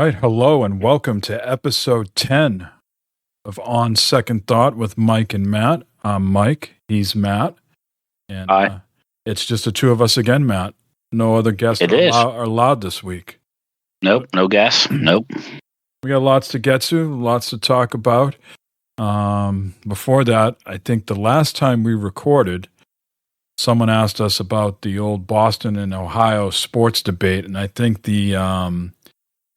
right. Hello and welcome to episode 10 of On Second Thought with Mike and Matt. I'm Mike. He's Matt. And Hi. It's just the two of us again, Matt. No other guests are allowed this week. Nope. No guests. Nope. We got lots to get to, lots to talk about. Before that, I think the last time we recorded, someone asked us about the old Boston and Ohio sports debate, and I think the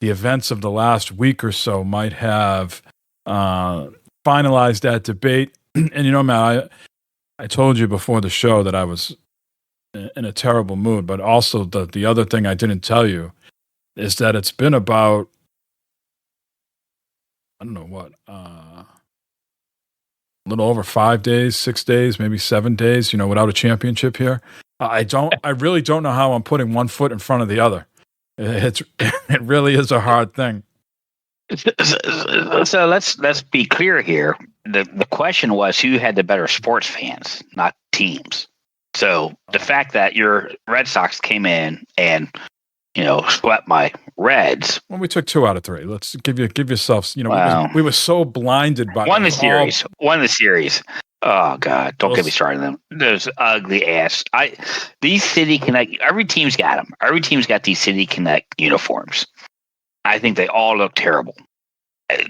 events of the last week or so might have finalized that debate. And Matt, I told you before the show that I was in a terrible mood, but also the other thing I didn't tell you is that it's been about, I don't know what, a little over 5 days, 6 days, maybe 7 days, without a championship here. I really don't know how I'm putting one foot in front of the other. It really is a hard thing. So let's be clear here. The question was who had the better sports fans, not teams. So the fact that your Red Sox came in and swept my Reds. Well, we took 2 out of 3. Let's give yourself. We were so blinded by won the series. Oh God! Don't get me started on them. Those ugly ass. These City Connect. Every team's got them. Every team's got these City Connect uniforms. I think they all look terrible.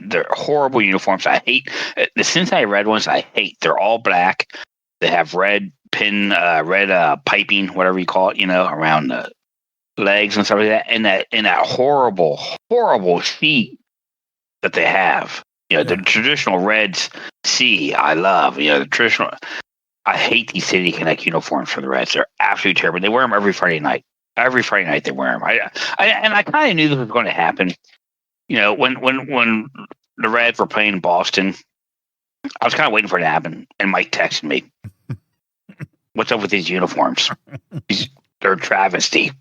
They're horrible uniforms. I hate the Cincinnati Red ones. I hate. They're all black. They have red piping, whatever you call it. Around the legs and stuff like that. And that horrible seat that they have. The traditional Reds I love. The traditional. I hate these City Connect uniforms for the Reds. They're absolutely terrible. They wear them every Friday night. Every Friday night they wear them. I kind of knew this was going to happen. When the Reds were playing Boston, I was kind of waiting for it to happen. And Mike texted me, "What's up with these uniforms? They're a travesty,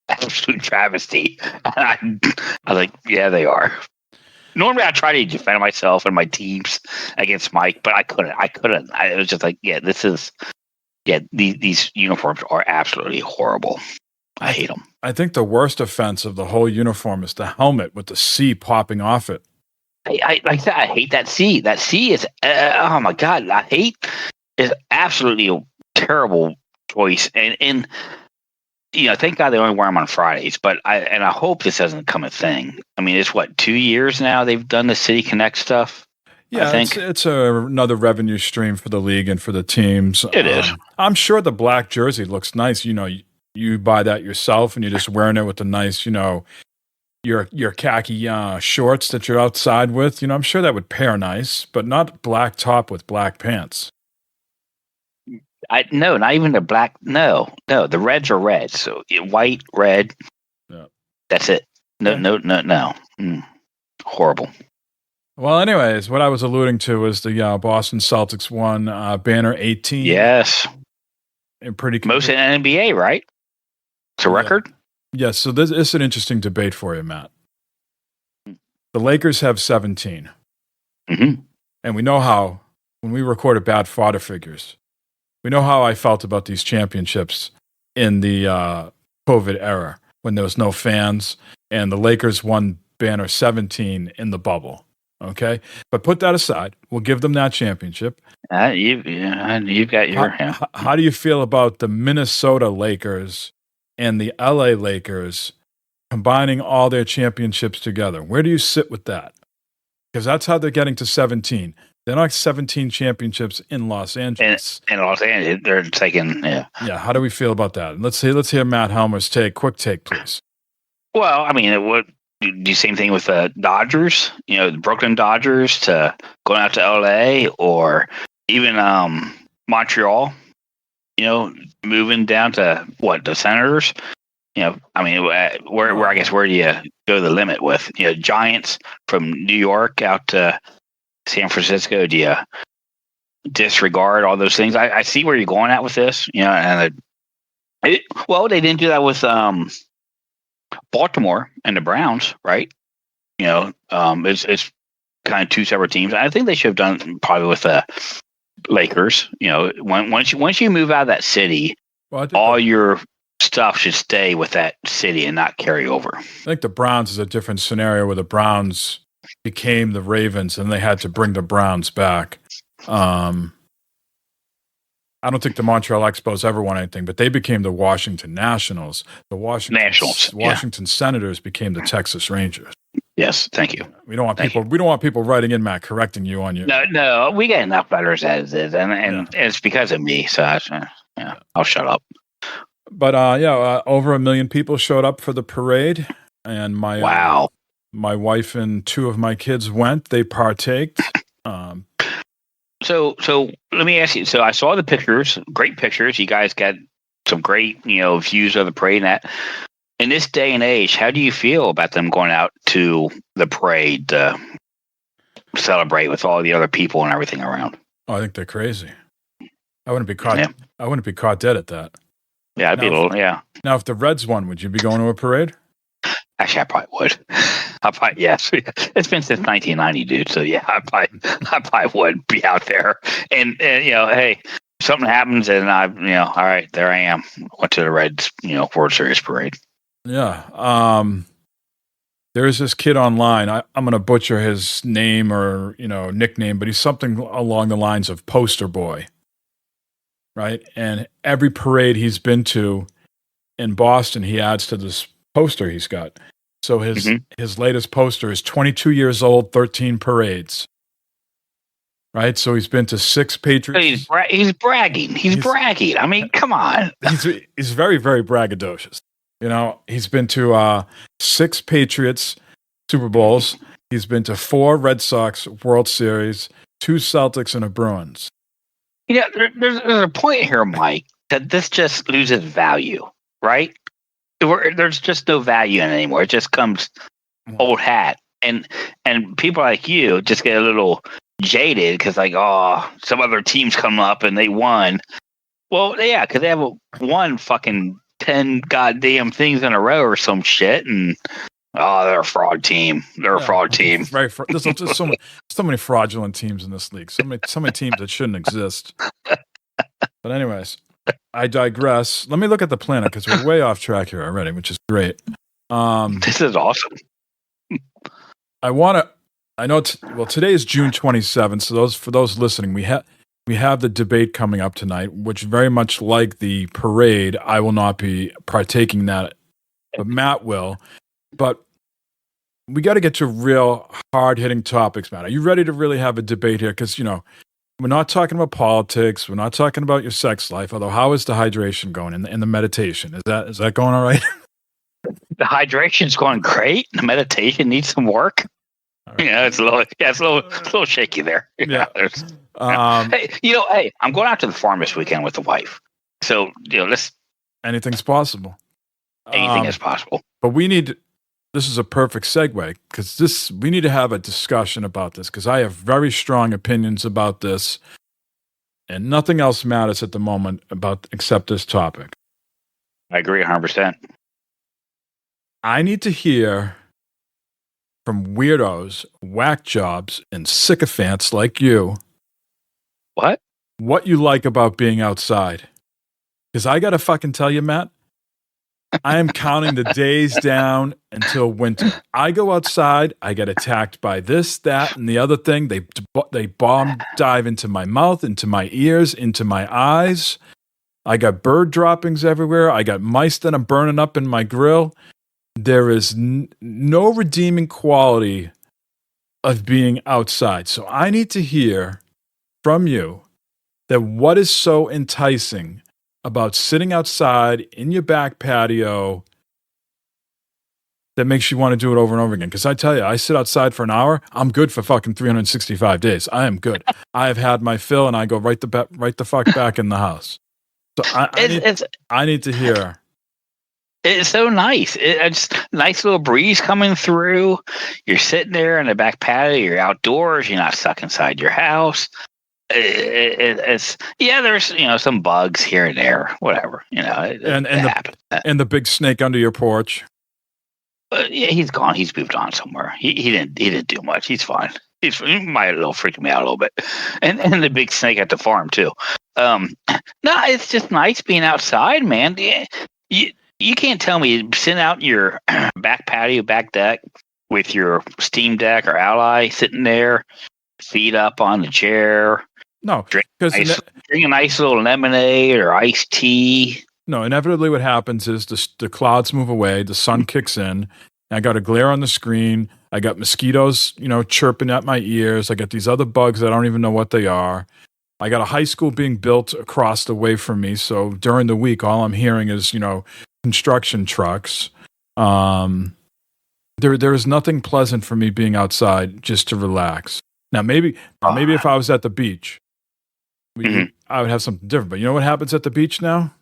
absolute travesty." And I was like, "Yeah, they are." Normally, I try to defend myself and my teams against Mike, but I couldn't. It was just like, these uniforms are absolutely horrible. I hate them. I think the worst offense of the whole uniform is the helmet with the C popping off it. I like that. I hate that C. That C is, oh my God, is absolutely a terrible choice. And thank God they only wear them on Fridays. But I hope this doesn't become a thing. I mean, it's 2 years now they've done the City Connect stuff. Yeah, I think it's another revenue stream for the league and for the teams. It is. I'm sure the black jersey looks nice. You buy that yourself and you're just wearing it with the nice, your khaki shorts that you're outside with. I'm sure that would pair nice, but not black top with black pants. No, not even the black. No, the Reds are red. So white, red. Yeah. That's it. No. Horrible. Well, anyways, what I was alluding to was the Boston Celtics won banner 18. Yes. And pretty most in NBA, right? It's a record. Yes. So this is an interesting debate for you, Matt. The Lakers have 17. Mm-hmm. And we know how, when we recorded Bad Fodder Figures, we know how I felt about these championships in the COVID era when there was no fans and the Lakers won banner 17 in the bubble. Okay, but put that aside. We'll give them that championship. You've got your. How do you feel about the Minnesota Lakers and the LA Lakers combining all their championships together? Where do you sit with that? Because that's how they're getting to 17. They're not 17 championships in Los Angeles. In Los Angeles, they're taking. Yeah. How do we feel about that? Let's hear Matt Helmer's take. Quick take, please. Well, I mean, it would. Do same thing with the Dodgers, the Brooklyn Dodgers to going out to LA or even Montreal, moving down to the Senators. I mean, where I guess where do you go the limit with Giants from New York out to San Francisco? Do you disregard all those things? I see where you're going at with this, and they didn't do that with Baltimore and the Browns, right? It's kind of two separate teams. I think they should have done probably with the Lakers. Once you move out of that city, all your stuff should stay with that city and not carry over. I think the Browns is a different scenario where the Browns became the Ravens and they had to bring the Browns back. I don't think the Montreal Expos ever won anything, but they became the Washington Nationals. The Washington Senators became the Texas Rangers. Yes, thank you. We don't want people. We don't want people writing in, Matt, correcting you on your. No, we get enough letters as is, and it's because of me. So I'll shut up. But over 1 million people showed up for the parade, and my wife and 2 of my kids went. They partaked. So let me ask you. So I saw the pictures, great pictures. You guys got some great, views of the parade and that. In this day and age, how do you feel about them going out to the parade to celebrate with all the other people and everything around? Oh, I think they're crazy. I wouldn't be caught. Yeah. I wouldn't be caught dead at that. Yeah, I'd be a little. Yeah. Now, if the Reds won, would you be going to a parade? Actually, I probably would. Yes. It's been since 1990, dude. So yeah, I probably would be out there. And hey, if something happens, and all right, there I am. Went to the Reds, World Series parade. Yeah. There's this kid online. I'm going to butcher his name or nickname, but he's something along the lines of Poster Boy, right? And every parade he's been to in Boston, he adds to this poster he's got. So his latest poster is 22 years old, 13 parades. Right? So he's been to 6 Patriots. He's bragging. He's bragging. I mean, come on. He's very, very braggadocious. He's been to 6 Patriots Super Bowls. He's been to 4 Red Sox World Series, 2 Celtics, and a Bruins. There's a point here, Mike, that this just loses value, right? There's just no value in it anymore. It just comes old hat, and people like you just get a little jaded because some other teams come up and they won. Well, yeah, because they have won fucking 10 goddamn things in a row or some shit, and they're a fraud team. They're a fraud team. Right. There's just so many fraudulent teams in this league. So many teams that shouldn't exist. But anyways. I digress. Let me look at the planet because we're way off track here already, which is great. This is awesome. Today is June 27th. So for those listening, we have the debate coming up tonight, which very much like the parade, I will not be partaking in that, but Matt will. But we got to get to real hard-hitting topics, Matt. Are you ready to really have a debate here? Because, we're not talking about politics. We're not talking about your sex life. Although, how is the hydration going and the meditation? Is that going all right? The hydration's going great. The meditation needs some work. Right. It's a little shaky there. Yeah. Hey, I'm going out to the farm this weekend with the wife. So anything's possible. Anything is possible. But this is a perfect segue because we need to have a discussion about this because I have very strong opinions about this and nothing else matters at the moment except this topic. I agree 100%. I need to hear from weirdos, whack jobs, and sycophants like you. What you like about being outside. Because I got to fucking tell you, Matt, I am counting the days down until winter. I go outside, I get attacked by this, that, and the other thing. They bomb dive into my mouth, into my ears, into my eyes. I got bird droppings everywhere. I got mice that I'm burning up in my grill. There is no redeeming quality of being outside. So I need to hear from you that what is so enticing about sitting outside in your back patio that makes you want to do it over and over again. Because I tell you, I sit outside for an hour, I'm good for fucking 365 days. I am good. I have had my fill, and I go right the fuck back in the house. So I need to hear. It's so nice. It's nice little breeze coming through. You're sitting there in the back patio. You're outdoors. You're not stuck inside your house. There's some bugs here and there, whatever, and the big snake under your porch. Yeah, he's gone. He's moved on somewhere. He didn't do much. He's fine. He might have freaked me out a little bit, and the big snake at the farm too. No, it's just nice being outside, man. you can't tell me sitting out in your back patio, back deck with your Steam Deck or Ally sitting there, feet up on the chair. No, drink a nice little lemonade or iced tea. No, inevitably what happens is the clouds move away, the sun kicks in, and I got a glare on the screen. I got mosquitoes, chirping at my ears. I got these other bugs I don't even know what they are. I got a high school being built across the way from me, so during the week, all I'm hearing is, construction trucks. There is nothing pleasant for me being outside just to relax. Now, maybe if I was at the beach, I would have something different. But you know what happens at the beach now?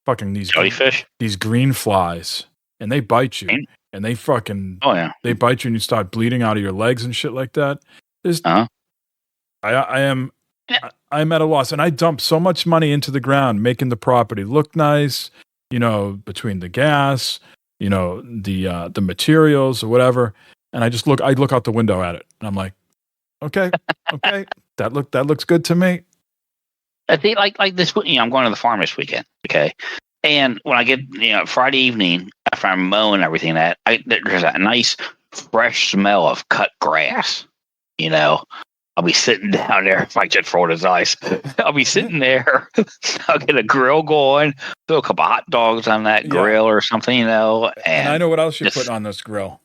Fucking these jellyfish, these green flies, and they bite you, and they fucking they bite you, and you start bleeding out of your legs and shit like that. I'm at a loss, and I dumped so much money into the ground, making the property look nice. Between the gas, the materials or whatever, and I look out the window at it, and I'm like, okay, that looks good to me. I think like this. I'm going to the farm this weekend. Okay, and when I get Friday evening after I'm mowing everything, there's a nice fresh smell of cut grass. I'll be sitting down there. Mike just rolled his eyes. I'll be sitting there. I'll get a grill going, throw a couple hot dogs on that grill or something, And I know what else you're putting on this grill.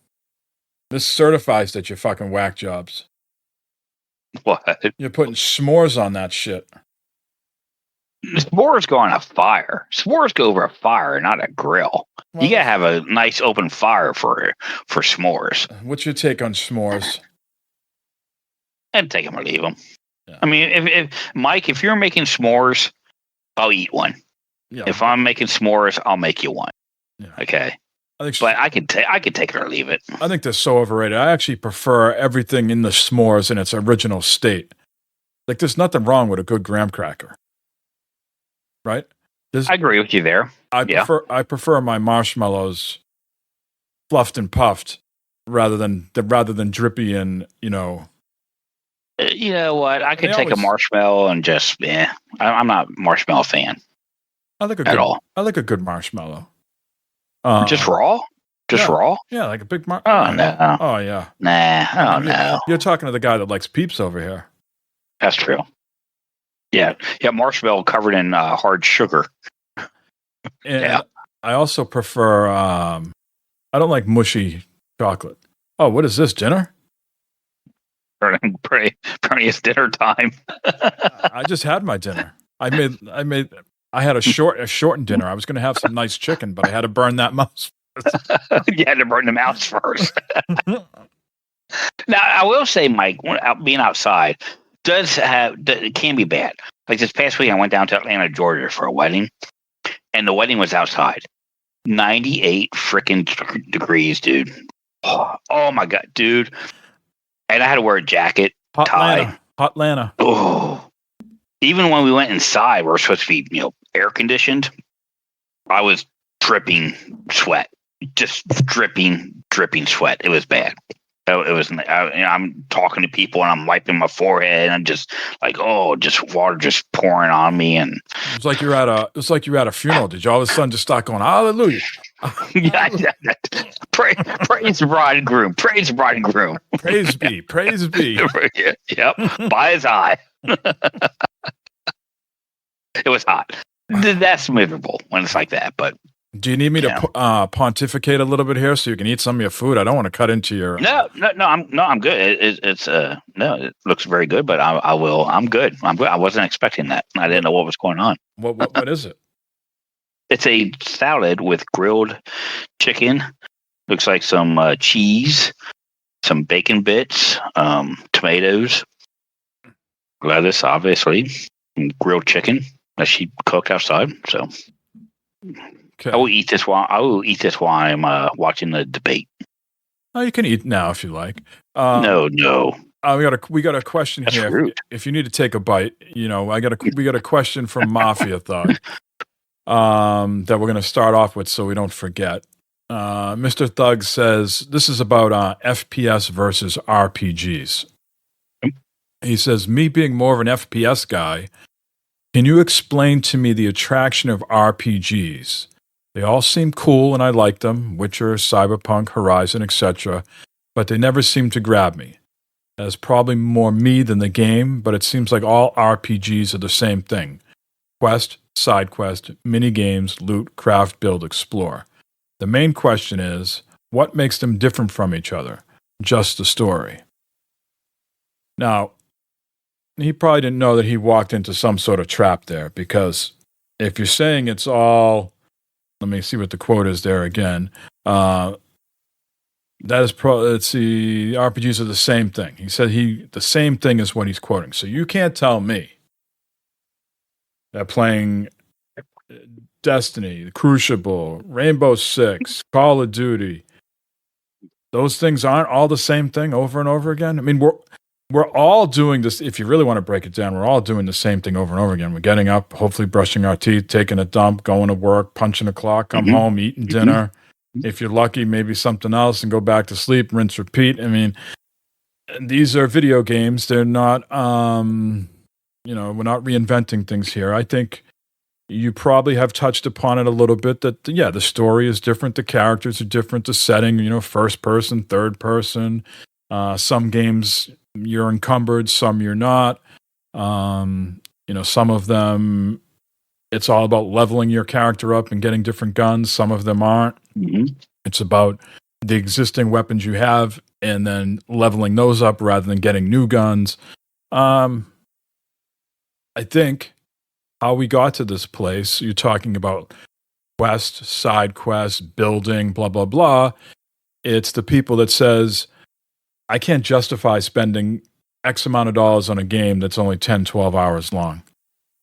This certifies that you're fucking whack jobs. What? You're putting s'mores on that shit. S'mores go on a fire. S'mores go over a fire, not a grill. Well, you gotta have a nice open fire for s'mores. What's your take on s'mores? I'd take them or leave them. Yeah. I mean, if you're making s'mores, I'll eat one. Yeah. If I'm making s'mores, I'll make you one. Yeah. Okay. But I could take it or leave it. I think they're so overrated. I actually prefer everything in the s'mores in its original state. Like, there's nothing wrong with a good graham cracker. Right? I agree with you there. I prefer my marshmallows fluffed and puffed rather than drippy and, You know what? I could take a marshmallow and just, I'm not a marshmallow fan. I like a good marshmallow. Just raw? Raw? Yeah, like a big Oh, no. Oh, yeah. Nah, no. You're talking to the guy that likes Peeps over here. That's true. Yeah, marshmallow covered in hard sugar. And I also prefer, I don't like mushy chocolate. Oh, what is this, dinner? Pretty it's dinner time. I just had my dinner. I had a shortened dinner. I was going to have some nice chicken, but I had to burn that mouse first. You had to burn the mouse first. Now, I will say, Mike, being outside it can be bad. Like this past week, I went down to Atlanta, Georgia for a wedding, and the wedding was outside. 98 freaking degrees, dude. Oh my God, dude. And I had to wear a jacket, tie. Hot Atlanta. Oh. Even when we went inside, we were supposed to be, air conditioned. I was dripping sweat. Just dripping sweat. It was bad. It was. I'm talking to people and I'm wiping my forehead and I'm just like, just water just pouring on me, and it's like you're at a funeral. Did you all of a sudden just start going hallelujah? Yeah. Praise the bride and groom. Praise the bride and groom. Praise be. Yep. By his eye. It was hot. That's miserable when it's like that, but. Do you need me to pontificate a little bit here so you can eat some of your food? I don't want to cut into your. No. I'm good. It looks very good, but I will. I'm good. I wasn't expecting that. I didn't know what was going on. What is it? It's a salad with grilled chicken. Looks like some cheese, some bacon bits, tomatoes, lettuce, obviously, and grilled chicken that she cooked outside. So. Okay. I will eat this while I'm watching the debate. Oh, you can eat now if you like. No. We got a question That's here. Rude. If you need to take a bite, we got a question from Maffia-Thug that we're going to start off with so we don't forget. Mr. Thug says this is about FPS versus RPGs. He says, me being more of an FPS guy, can you explain to me the attraction of RPGs? They all seem cool and I like them, Witcher, Cyberpunk, Horizon, etc., but they never seem to grab me. That's probably more me than the game, but it seems like all RPGs are the same thing. Quest, side quest, mini games, loot, craft, build, explore. The main question is, what makes them different from each other? Just the story. Now, he probably didn't know that he walked into some sort of trap there, because if you're saying it's all, let me see what the quote is there again. That is let's see, RPGs are the same thing. He said the same thing is what he's quoting. So you can't tell me that playing Destiny, Crucible, Rainbow Six, Call of Duty, those things aren't all the same thing over and over again. I mean, we're all doing this. If you really want to break it down, we're all doing the same thing over and over again. We're getting up, hopefully brushing our teeth, taking a dump, going to work, punching a clock, come home, eating dinner. If you're lucky, maybe something else, and go back to sleep, rinse, repeat. I mean, these are video games. They're not, we're not reinventing things here. I think you probably have touched upon it a little bit that, the story is different. The characters are different. The setting, first person, third person. Some games you're encumbered, some you're not. Some of them, it's all about leveling your character up and getting different guns. Some of them aren't. It's about the existing weapons you have and then leveling those up rather than getting new guns. I think how we got to this place, you're talking about quest, side quest, building, blah, blah, blah. It's the people that says, I can't justify spending X amount of dollars on a game that's only 10, 12 hours long,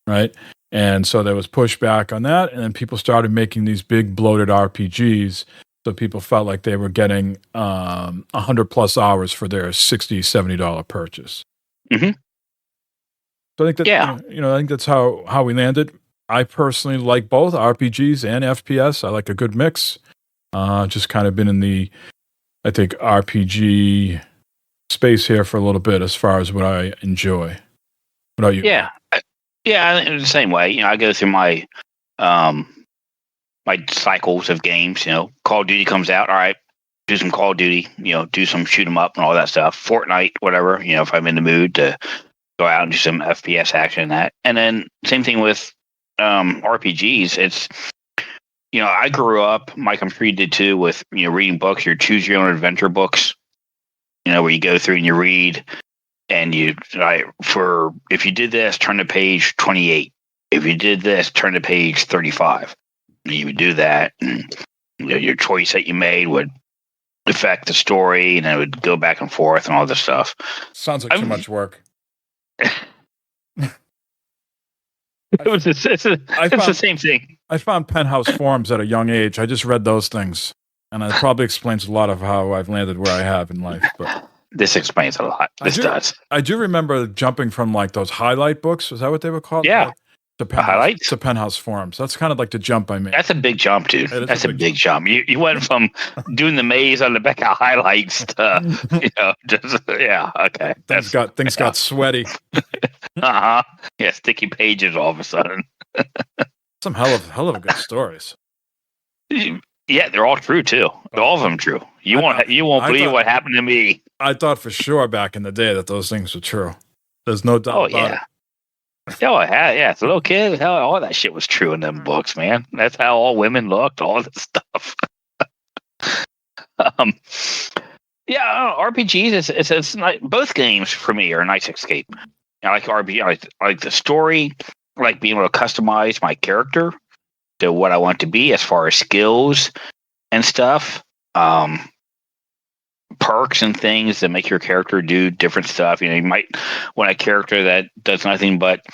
right? And so there was pushback on that, and then people started making these big bloated RPGs, so people felt like they were getting 100 plus hours for their $60, $70 purchase. So I think that, I think that's how we landed. I personally like both RPGs and FPS. I like a good mix. Just kind of been in the, I think, RPG space here for a little bit as far as what I enjoy. What about you? Yeah, in the same way. I go through my my cycles of games. Call of Duty comes out. All right, do some Call of Duty. Do some shoot 'em up and all that stuff. Fortnite, whatever. If I'm in the mood to go out and do some FPS action and that. And then same thing with RPGs. It's I grew up, Mike, I'm sure you did too, with reading books, your choose your own adventure books. Where you go through and you read, and if you did this, turn to page 28. If you did this, turn to page 35. And you would do that, and your choice that you made would affect the story, and it would go back and forth and all this stuff. Sounds like too much work. It's the same thing. I found Penthouse forums at a young age. I just read those things. And it probably explains a lot of how I've landed where I have in life. But this explains a lot. This does. I do remember jumping from like those highlight books. Was that what they were called? Yeah. To Penthouse forums. That's kind of like the jump I made. That's a big jump, dude. That's a big jump. You went from doing the maze on the back of highlights to, okay. Things got sweaty. Yeah, sticky pages all of a sudden. Some hell of good stories. Yeah, they're all true too. All of them true. You won't believe what happened to me. I thought for sure back in the day that those things were true. There's no doubt about it. Oh yeah. As a little kid, hell, all that shit was true in them books, man. That's how all women looked, all this stuff. RPGs. It's not, both games for me are a nice escape. I like RPG. I like the story. I like being able to customize my character to what I want to be as far as skills and stuff. Perks and things that make your character do different stuff. You might want a character that does nothing but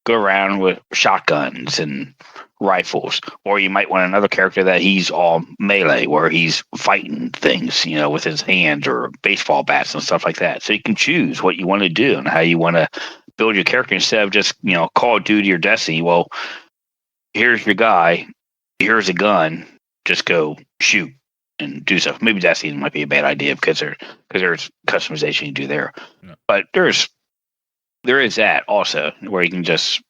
go around with shotguns and rifles, or you might want another character that he's all melee, where he's fighting things, with his hands or baseball bats and stuff like that. So you can choose what you want to do and how you want to build your character instead of just, Call of Duty or Destiny. Well, here's your guy, here's a gun, just go shoot and do stuff. Maybe Destiny might be a bad idea because there's customization you do there. Yeah. But there is that also where you can just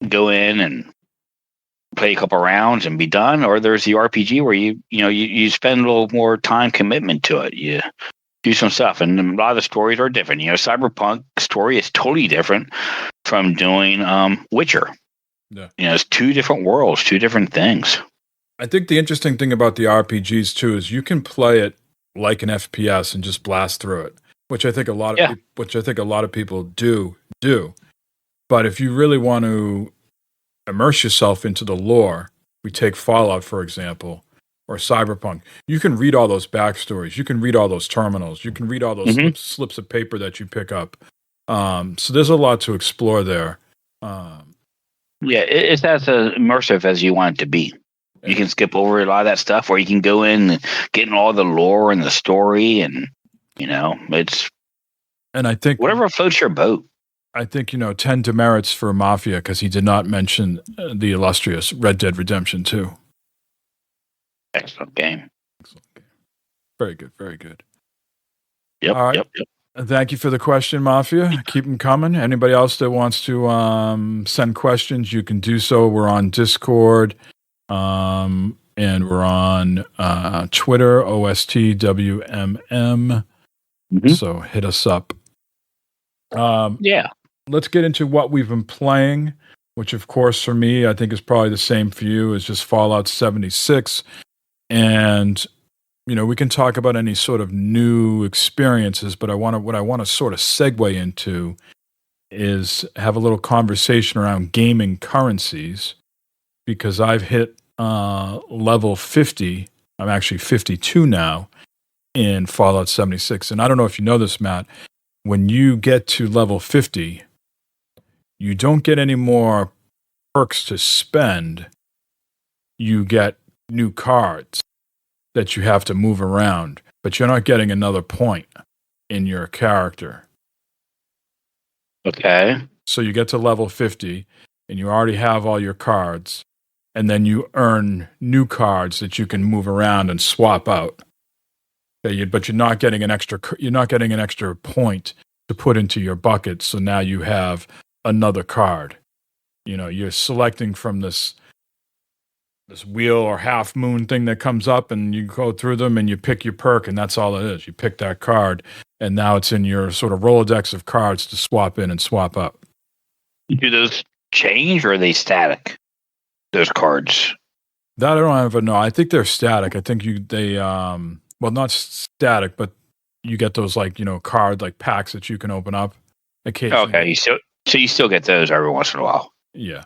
go in and play a couple rounds and be done, or there's the RPG where you spend a little more time commitment to it. You do some stuff, and a lot of the stories are different. Cyberpunk story is totally different from doing Witcher. Yeah. It's two different worlds, two different things. I think the interesting thing about the RPGs too is you can play it like an FPS and just blast through it, which I think a lot of people do. But if you really want to immerse yourself into the lore, we take Fallout for example, or Cyberpunk. You can read all those backstories. You can read all those terminals. You can read all those slips of paper that you pick up. So there's a lot to explore there. It's as immersive as you want it to be. You can skip over a lot of that stuff, or you can go in and get in all the lore and the story, and it's. And I think whatever floats your boat. I think 10 demerits for Mafia because he did not mention the illustrious Red Dead Redemption 2. Excellent game. Very good, very good. Yep. All right. Yep. Thank you for the question, Mafia. Keep them coming. Anybody else that wants to send questions, you can do so. We're on Discord, and we're on Twitter, OSTWMM. So hit us up. Let's get into what we've been playing, which, of course, for me, I think is probably the same for you, is just Fallout 76. And we can talk about any sort of new experiences, but what I want to sort of segue into is have a little conversation around gaming currencies, because I've hit level 50. I'm actually 52 now in Fallout 76. And I don't know if you know this, Matt, when you get to level 50, you don't get any more perks to spend. You get new cards that you have to move around, but you're not getting another point in your character. Okay. So you get to level 50 and you already have all your cards, and then you earn new cards that you can move around and swap out. Okay, but you're not getting an extra point to put into your bucket. So now you have another card. You're selecting from this wheel or half moon thing that comes up, and you go through them and you pick your perk, and that's all it is. You pick that card, and now it's in your sort of Rolodex of cards to swap in and swap up. Do those change, or are they static? Those cards? That I don't ever know. I think they're static. I think well, not static, but you get those card packs that you can open up occasionally. Okay, so you still get those every once in a while. Yeah.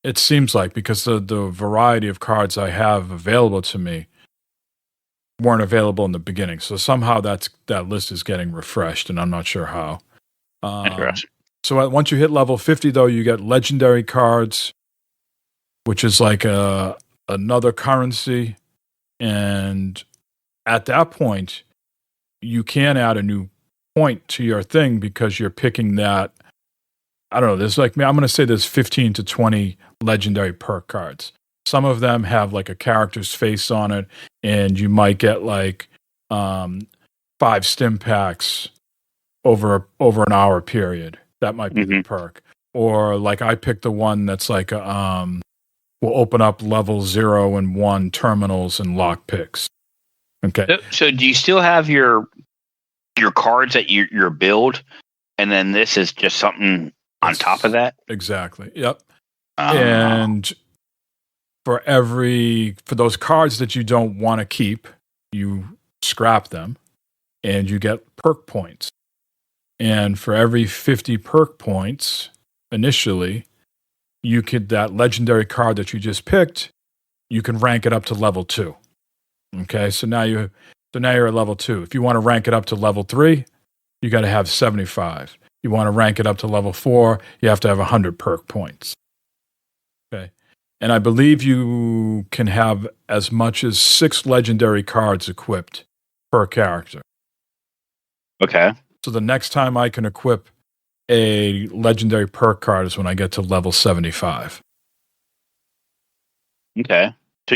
It seems like, because the variety of cards I have available to me weren't available in the beginning. So somehow that list is getting refreshed, and I'm not sure how. Interesting. So once you hit level 50, though, you get legendary cards, which is like another currency. And at that point, you can add a new point to your thing because you're picking that. I don't know. There's I'm going to say there's 15 to 20 legendary perk cards. Some of them have a character's face on it, and you might get 5 stim packs over an hour period. That might be the perk. Or I picked the one that's will open up level 0 and 1 terminals and lock picks. Okay. So do you still have your cards that your build, and then this is just something on top of that? Exactly. Yep. And for those cards that you don't want to keep, you scrap them and you get perk points. And for every 50 perk points initially, that legendary card that you just picked, you can rank it up to level 2. Okay, so now you're at level 2. If you want to rank it up to level 3, you got to have 75. You want to rank it up to level 4, you have to have 100 perk points. Okay, and I believe you can have as much as 6 legendary cards equipped per character. Okay. So the next time I can equip a legendary perk card is when I get to level 75. Okay. So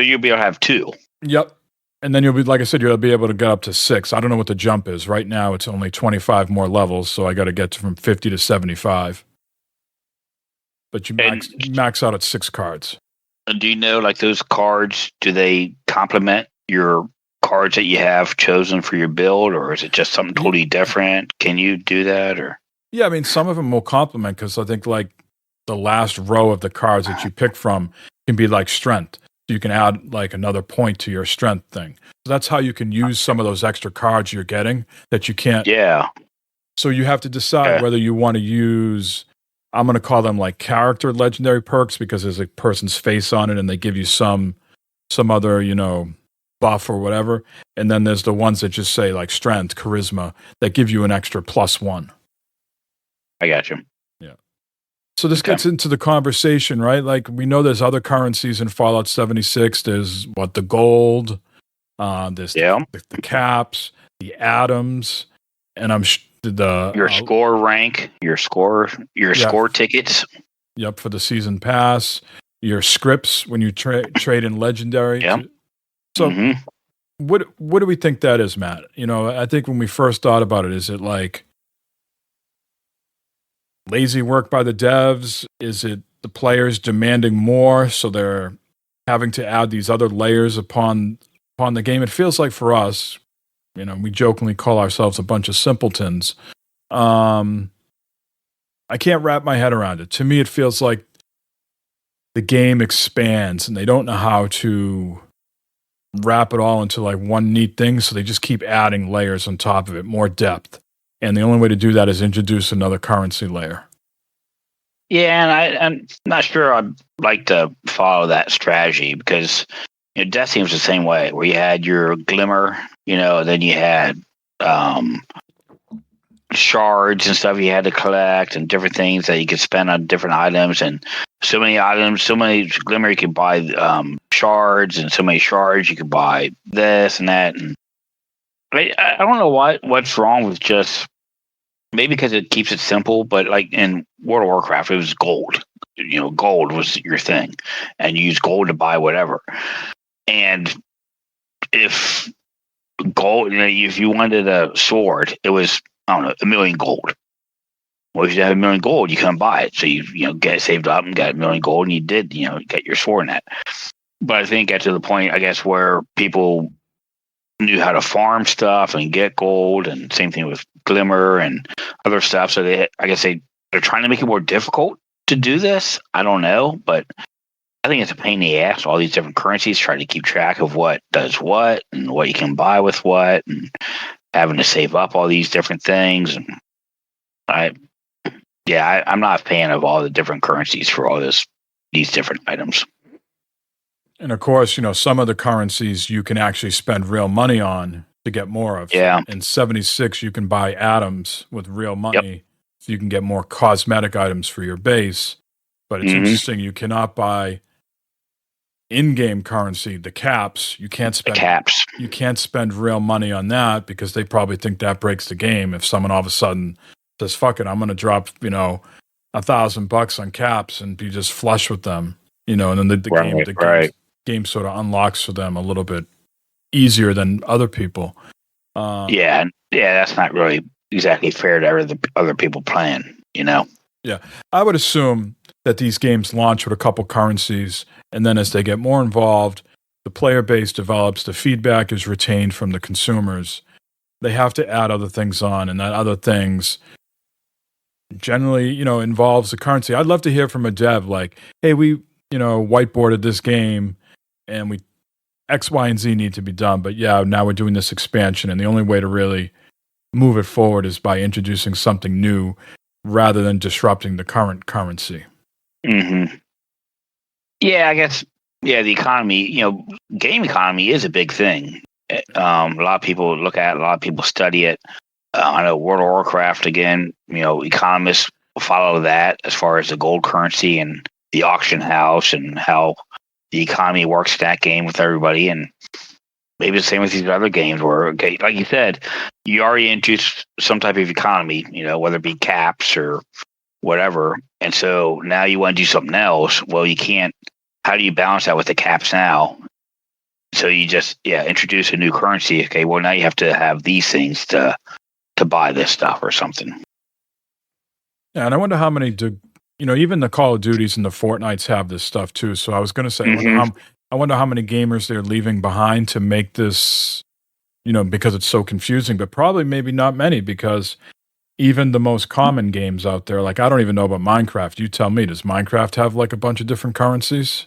you'll be able to have 2. Yep. And then you'll be, like I said, you'll be able to get up to 6. I don't know what the jump is. Right now, it's only 25 more levels, so I got to get from 50 to 75. But you max out at 6 cards. Do you know, like those cards, do they complement your cards that you have chosen for your build, or is it just something totally different? Can you do that, or? Yeah, I mean, some of them will complement because I think like the last row of the cards that you pick from can be like strength. So you can add like another point to your strength thing. So that's how you can use some of those extra cards you're getting that you can't. Yeah. So you have to decide whether you want to use, I'm going to call them like character legendary perks because there's a person's face on it and they give you some other, buff or whatever. And then there's the ones that just say like strength, charisma that give you an extra +1. I got you. Yeah. So this gets into the conversation, right? Like we know there's other currencies in Fallout 76. There's the gold, there's the caps, the atoms, and I'm your score rank, your score tickets. Yep, for the season pass, your scripts when you trade in legendary. Yep. So what do we think that is, Matt? I think when we first thought about it, is it like lazy work by the devs? Is it the players demanding more, so they're having to add these other layers upon the game? It feels like for us, we jokingly call ourselves a bunch of simpletons. I can't wrap my head around it. To me, it feels like the game expands and they don't know how to wrap it all into like one neat thing, so they just keep adding layers on top of it, more depth. And the only way to do that is introduce another currency layer. Yeah, and I'm not sure I'd like to follow that strategy because Destiny was the same way, where you had your glimmer, then you had shards and stuff you had to collect and different things that you could spend on different items, and so many items, so many glimmer you could buy shards, and so many shards you could buy this and that. And I don't know what's wrong with just, maybe because it keeps it simple, but like in World of Warcraft, it was gold. Gold was your thing, and you use gold to buy whatever. And if gold, if you wanted a sword, it was, I don't know, 1 million gold. Well, if you have 1 million gold, you couldn't buy it. So you get saved up and got 1 million gold, and you did, get your sword in that. But I think it got to the point, I guess, where people knew how to farm stuff and get gold, and same thing with glimmer and other stuff. So they're trying to make it more difficult to do this. I don't know, but I think it's a pain in the ass. All these different currencies, trying to keep track of what does what and what you can buy with what, and having to save up all these different things. And I'm not a fan of all the different currencies for all these different items. And of course, some of the currencies you can actually spend real money on to get more of. Yeah. So in 76, you can buy atoms with real money, so you can get more cosmetic items for your base. But it's interesting, you cannot buy in-game currency, the caps. You can't spend You can't spend real money on that because they probably think that breaks the game. If someone all of a sudden says, "Fuck it, I'm going to drop $1,000 on caps," and be just flush with them, and then the game sort of unlocks for them a little bit easier than other people. That's not really exactly fair to other people playing. Yeah, I would assume that these games launch with a couple currencies, and then as they get more involved, the player base develops, the feedback is retained from the consumers. They have to add other things on, and that other things generally, involves the currency. I'd love to hear from a dev like, "Hey, we, whiteboarded this game, and we X, Y, and Z need to be done, but now we're doing this expansion, and the only way to really move it forward is by introducing something new rather than disrupting the current currency." Mm-hmm. Yeah, I guess. Yeah, the economy. Game economy is a big thing. A lot of people look at it. A lot of people study it. I know World of Warcraft, again. Economists follow that as far as the gold currency and the auction house and how the economy works in that game with everybody. And maybe the same with these other games where, like you said, you already introduced some type of economy, whether it be caps or whatever. And so now you want to do something else. Well, you can't. How do you balance that with the caps now? So you just, introduce a new currency. Okay, well, now you have to have these things to buy this stuff or something. Yeah, and I wonder how many even the Call of Duties and the Fortnites have this stuff too. So I was going to say, I wonder how many gamers they're leaving behind to make this, because it's so confusing, but probably maybe not many, because even the most common games out there, like I don't even know about Minecraft. You tell me, does Minecraft have like a bunch of different currencies?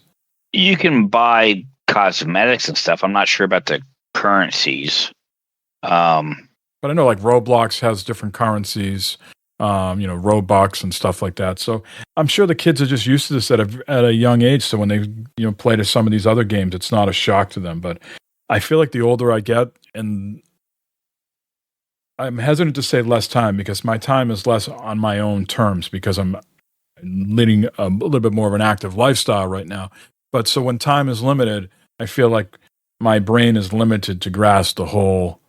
You can buy cosmetics and stuff. I'm not sure about the currencies. But I know like Roblox has different currencies, Robux and stuff like that. So I'm sure the kids are just used to this at a young age. So when they, play to some of these other games, it's not a shock to them. But I feel like the older I get, and I'm hesitant to say less time, because my time is less on my own terms, because I'm leading a little bit more of an active lifestyle right now. But so when time is limited, I feel like my brain is limited to grasp the whole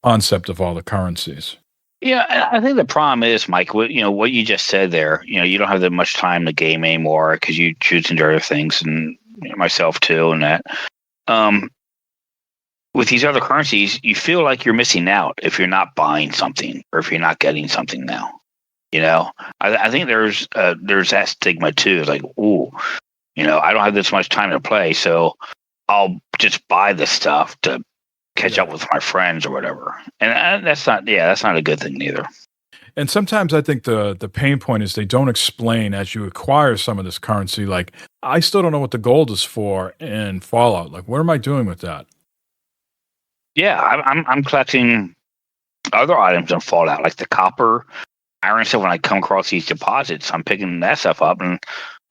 concept of all the currencies. Yeah, I think the problem is, Mike, what you just said there. You don't have that much time to game anymore because you choose to do other things, and myself too, and that. With these other currencies, you feel like you're missing out if you're not buying something or if you're not getting something now. I think there's that stigma too. It's like, ooh, I don't have this much time to play, so I'll just buy the stuff to catch up with my friends or whatever. And that's not a good thing either. And sometimes I think the pain point is they don't explain as you acquire some of this currency. Like, I still don't know what the gold is for in Fallout. Like, what am I doing with that? Yeah, I'm collecting other items in Fallout, like the copper, iron stuff. When I come across these deposits, I'm picking that stuff up, and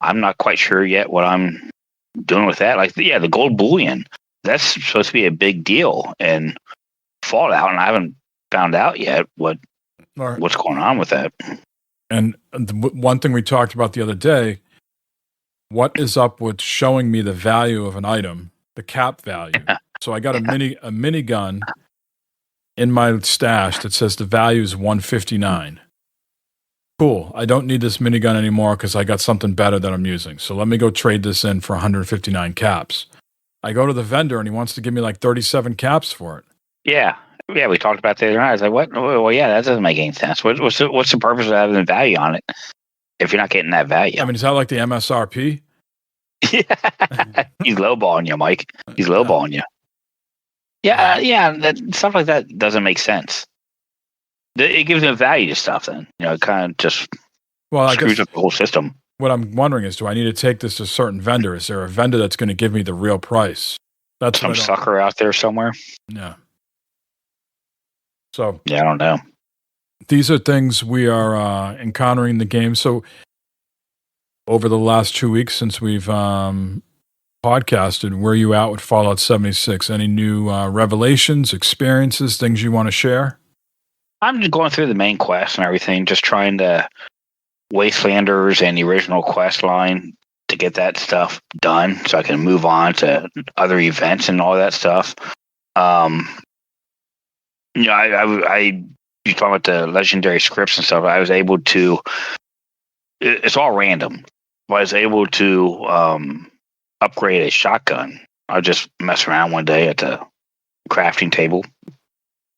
I'm not quite sure yet what I'm doing with that. Like, the gold bullion, that's supposed to be a big deal in Fallout, and I haven't found out yet what's going on with that. And one thing we talked about the other day, what is up with showing me the value of an item, the cap value? So I got a minigun in my stash that says the value is 159. Cool. I don't need this minigun anymore because I got something better that I'm using. So let me go trade this in for 159 caps. I go to the vendor and he wants to give me like 37 caps for it. Yeah, we talked about that the other night. I was like, what? Well, yeah, that doesn't make any sense. What's the purpose of having the value on it if you're not getting that value? I mean, is that like the MSRP? Yeah. He's lowballing you, Mike. He's lowballing you. Yeah, that stuff like that doesn't make sense. It gives them value to stuff. Then it kind of just screws up the whole system. What I'm wondering is, do I need to take this to a certain vendor? Is there a vendor that's going to give me the real price? That's some sucker out there somewhere. Yeah. So I don't know. These are things we are encountering in the game. So over the last 2 weeks since we've podcasted, where are you at with Fallout 76? Any new revelations, experiences, things you want to share? I'm just going through the main quest and everything, just trying to Wastelanders and the original quest line to get that stuff done so I can move on to other events and all that stuff. You talking about the legendary scripts and stuff. I was able to, it's all random, but I was able to upgrade a shotgun. I just messed around one day at the crafting table.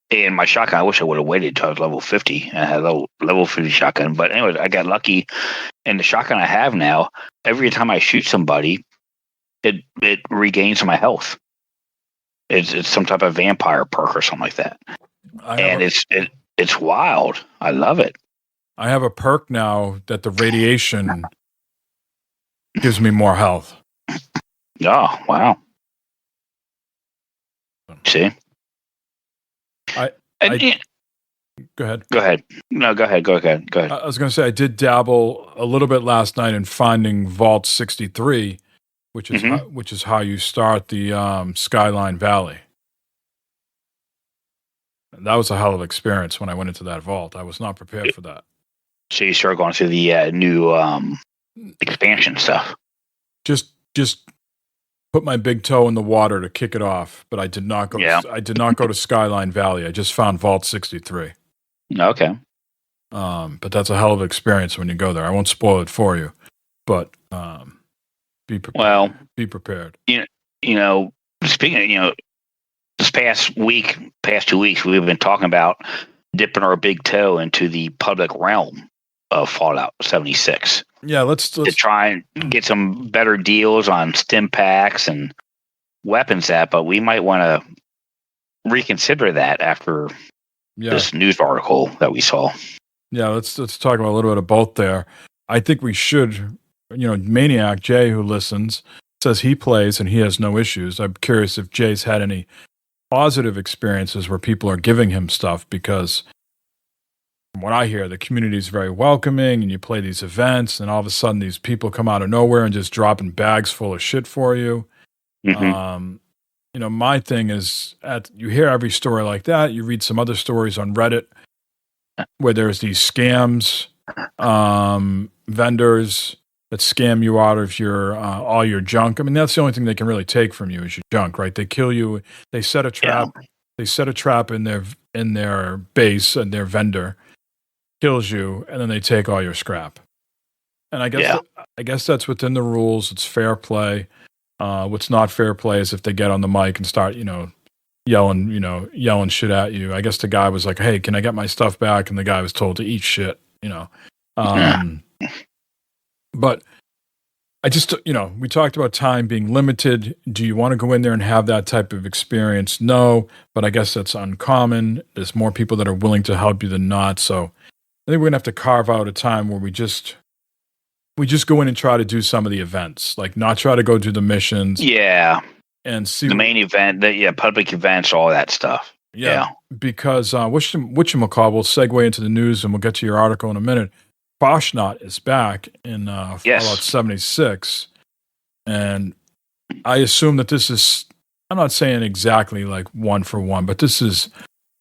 And my shotgun, I wish I would have waited until I was level 50 and I had a level 50 shotgun. But anyways, I got lucky. And the shotgun I have now, every time I shoot somebody, it regains my health. It's some type of vampire perk or something like that. It's wild. I love it. I have a perk now that the radiation gives me more health. Oh, wow. See? Go ahead. Go ahead. No, go ahead. Go ahead. I was going to say, I did dabble a little bit last night in finding Vault 63, which is how you start the Skyline Valley. That was a hell of an experience when I went into that vault. I was not prepared for that. So you started going through the new expansion stuff. Just put my big toe in the water to kick it off, but I did not go. I did not go to Skyline Valley. I just found Vault 63. Okay. But that's a hell of an experience when you go there. I won't spoil it for you, but be prepared. Well, be prepared. Speaking of, this past 2 weeks, we've been talking about dipping our big toe into the public realm of Fallout 76 Yeah, let's to try and get some better deals on stim packs and weapons but we might want to reconsider that after this news article that we saw. Yeah, let's talk about a little bit of both there. I think we should, Maniac Jay, who listens, says he plays and he has no issues. I'm curious if Jay's had any positive experiences where people are giving him stuff, because from what I hear, the community is very welcoming and you play these events and all of a sudden these people come out of nowhere and just dropping bags full of shit for you. Mm-hmm. My thing is, you hear every story like that. You read some other stories on Reddit where there's these scams, vendors that scam you out of your all your junk. I mean, that's the only thing they can really take from you is your junk, right? They kill you. They set a trap. Yeah. They set a trap in their base, and their vendor kills you, and then they take all your scrap. And I guess that's within the rules. It's fair play. What's not fair play is if they get on the mic and start, yelling shit at you. I guess the guy was like, "Hey, can I get my stuff back?" And the guy was told to eat shit, But I just, we talked about time being limited. Do you want to go in there and have that type of experience? No, but I guess that's uncommon. There's more people that are willing to help you than not. So I think we're going to have to carve out a time where we just go in and try to do some of the events, like not try to go do the missions. Yeah. And see the main event, public events, all that stuff. Yeah. Because whatchamacall, we'll segue into the news and we'll get to your article in a minute. FASNACHT is back in Fallout 76. And I assume that this is, I'm not saying exactly like one for one, but this is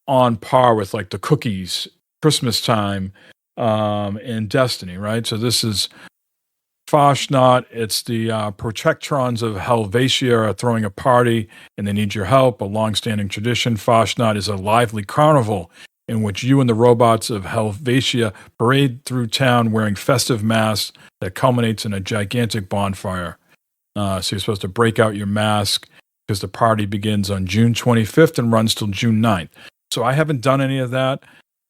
on par with like the cookies, Christmas time, in Destiny, right? So this is FASNACHT. It's the Protectrons of Helvetia are throwing a party and they need your help. A long-standing tradition. FASNACHT is a lively carnival in which you and the robots of Helvetia parade through town wearing festive masks that culminates in a gigantic bonfire. So you're supposed to break out your mask because the party begins on June 25th and runs till June 9th. So I haven't done any of that.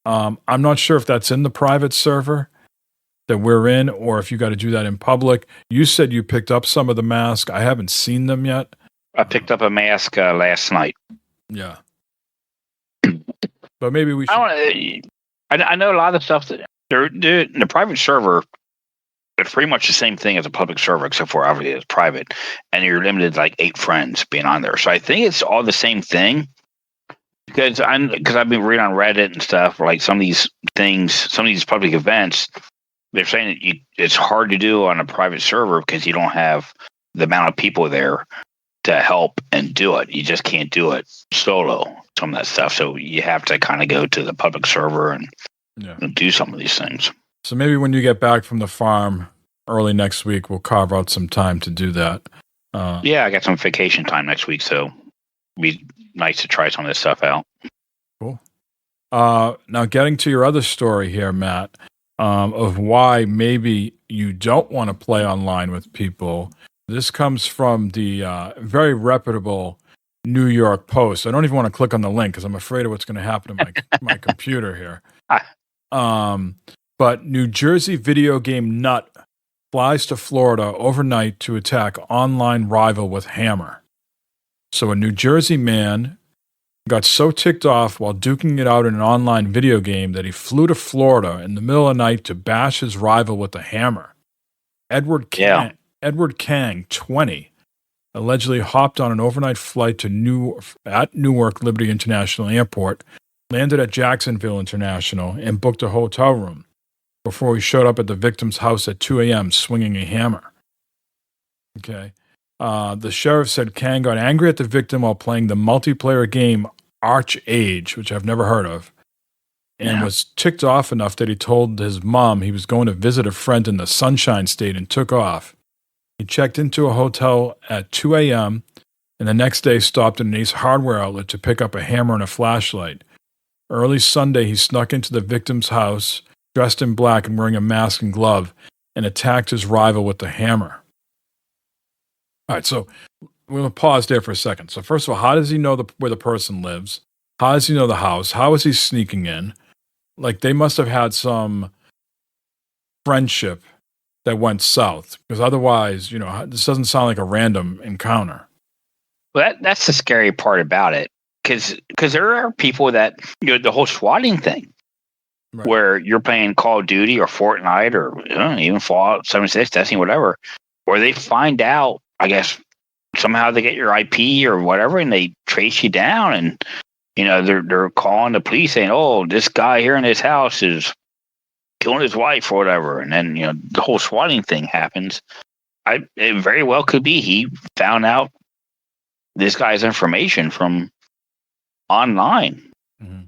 I'm not sure if that's in the private server that we're in, or if you got to do that in public. You said you picked up some of the masks. I haven't seen them yet. I picked up a mask last night. Yeah. But maybe we should. I know a lot of the stuff that they're in the private server. It's pretty much the same thing as a public server, except for obviously it's private, and you're limited to like 8 friends being on there. So I think it's all the same thing. Because I've been reading on Reddit and stuff, like some of these things, some of these public events, they're saying that it's hard to do on a private server because you don't have the amount of people there to help and do it. You just can't do it solo, some of that stuff. So you have to kind of go to the public server and do some of these things. So maybe when you get back from the farm early next week, we'll carve out some time to do that. I got some vacation time next week, so it'll be nice to try some of this stuff out. Cool. Now getting to your other story here, Matt, of why maybe you don't want to play online with people. This comes from the very reputable New York Post. I don't even want to click on the link because I'm afraid of what's going to happen to my computer here. But New Jersey video game nut flies to Florida overnight to attack online rival with hammer. So a New Jersey man got so ticked off while duking it out in an online video game that he flew to Florida in the middle of the night to bash his rival with a hammer. Edward Kang, 20, allegedly hopped on an overnight flight to Newark Liberty International Airport, landed at Jacksonville International, and booked a hotel room before he showed up at the victim's house at 2 a.m. swinging a hammer. Okay. The sheriff said Kang got angry at the victim while playing the multiplayer game Arch-Age, which I've never heard of, and was ticked off enough that he told his mom he was going to visit a friend in the Sunshine State and took off. He checked into a hotel at 2 a.m. and the next day stopped at an Ace Hardware outlet to pick up a hammer and a flashlight. Early Sunday, he snuck into the victim's house, dressed in black and wearing a mask and glove, and attacked his rival with the hammer. All right, so we're going to pause there for a second. So first of all, how does he know where the person lives? How does he know the house? How is he sneaking in? Like, they must have had some friendship that went south, because otherwise, this doesn't sound like a random encounter. Well, that's the scary part about it, because there are people that the whole swatting thing, right, where you're playing Call of Duty or Fortnite or even Fallout 76, Destiny, whatever, where they find out, I guess somehow they get your IP or whatever, and they trace you down, and they're calling the police saying, "Oh, this guy here in this house is killing his wife or whatever," and then the whole swatting thing happens. It very well could be he found out this guy's information from online. Mm-hmm.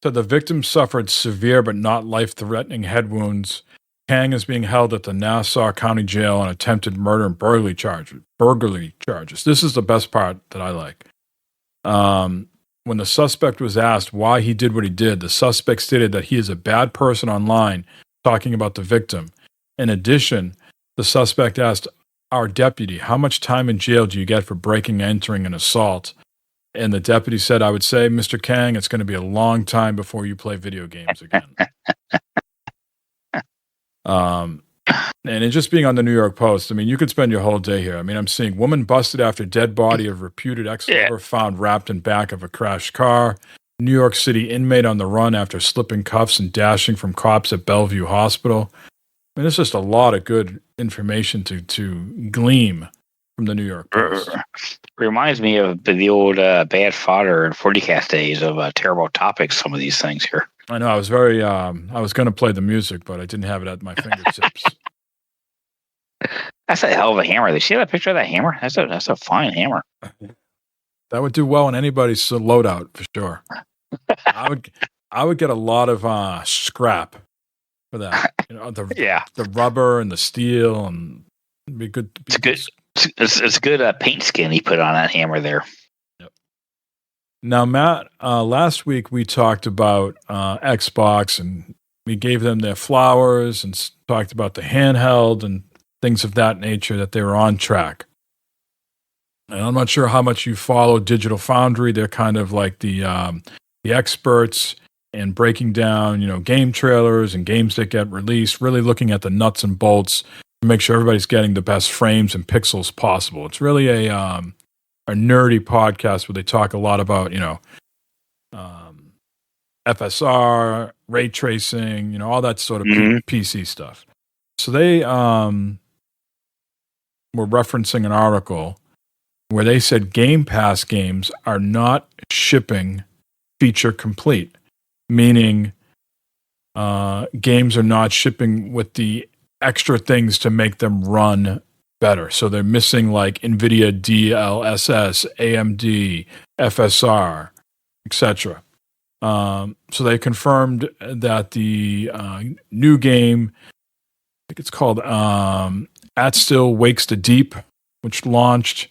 So the victim suffered severe but not life-threatening head wounds. Kang is being held at the Nassau County Jail on attempted murder and burglary charges. This is the best part that I like. When the suspect was asked why he did what he did, the suspect stated that he is a bad person online, talking about the victim. In addition, the suspect asked our deputy, "How much time in jail do you get for breaking, entering, and assault?" And the deputy said, "I would say, Mr. Kang, it's going to be a long time before you play video games again." And it just being on the New York Post, I mean, you could spend your whole day here. I mean, I'm seeing woman busted after dead body of reputed ex-lover found wrapped in back of a crashed car. New York City inmate on the run after slipping cuffs and dashing from cops at Bellevue Hospital. I mean, it's just a lot of good information to glean from the New York Post. Reminds me of the old bad fodder and 40cast days of terrible topics, some of these things here. I know. I was very. I was going to play the music, but I didn't have it at my fingertips. That's a hell of a hammer. They see that picture of that hammer? That's a fine hammer. That would do well in anybody's loadout for sure. I would get a lot of scrap for that. The rubber and the steel, and it'd be good. It's good paint skin he put on that hammer there. Now, Matt, last week we talked about Xbox, and we gave them their flowers and talked about the handheld and things of that nature, that they were on track. And I'm not sure how much you follow Digital Foundry. They're kind of like the experts in breaking down, game trailers and games that get released, really looking at the nuts and bolts to make sure everybody's getting the best frames and pixels possible. It's really a nerdy podcast where they talk a lot about, FSR, ray tracing, all that sort of PC stuff. So they were referencing an article where they said Game Pass games are not shipping feature complete, meaning games are not shipping with the extra things to make them run better. So they're missing like NVIDIA DLSS, AMD, FSR, etc. So they confirmed that the new game, I think it's called At Still Wakes the Deep, which launched.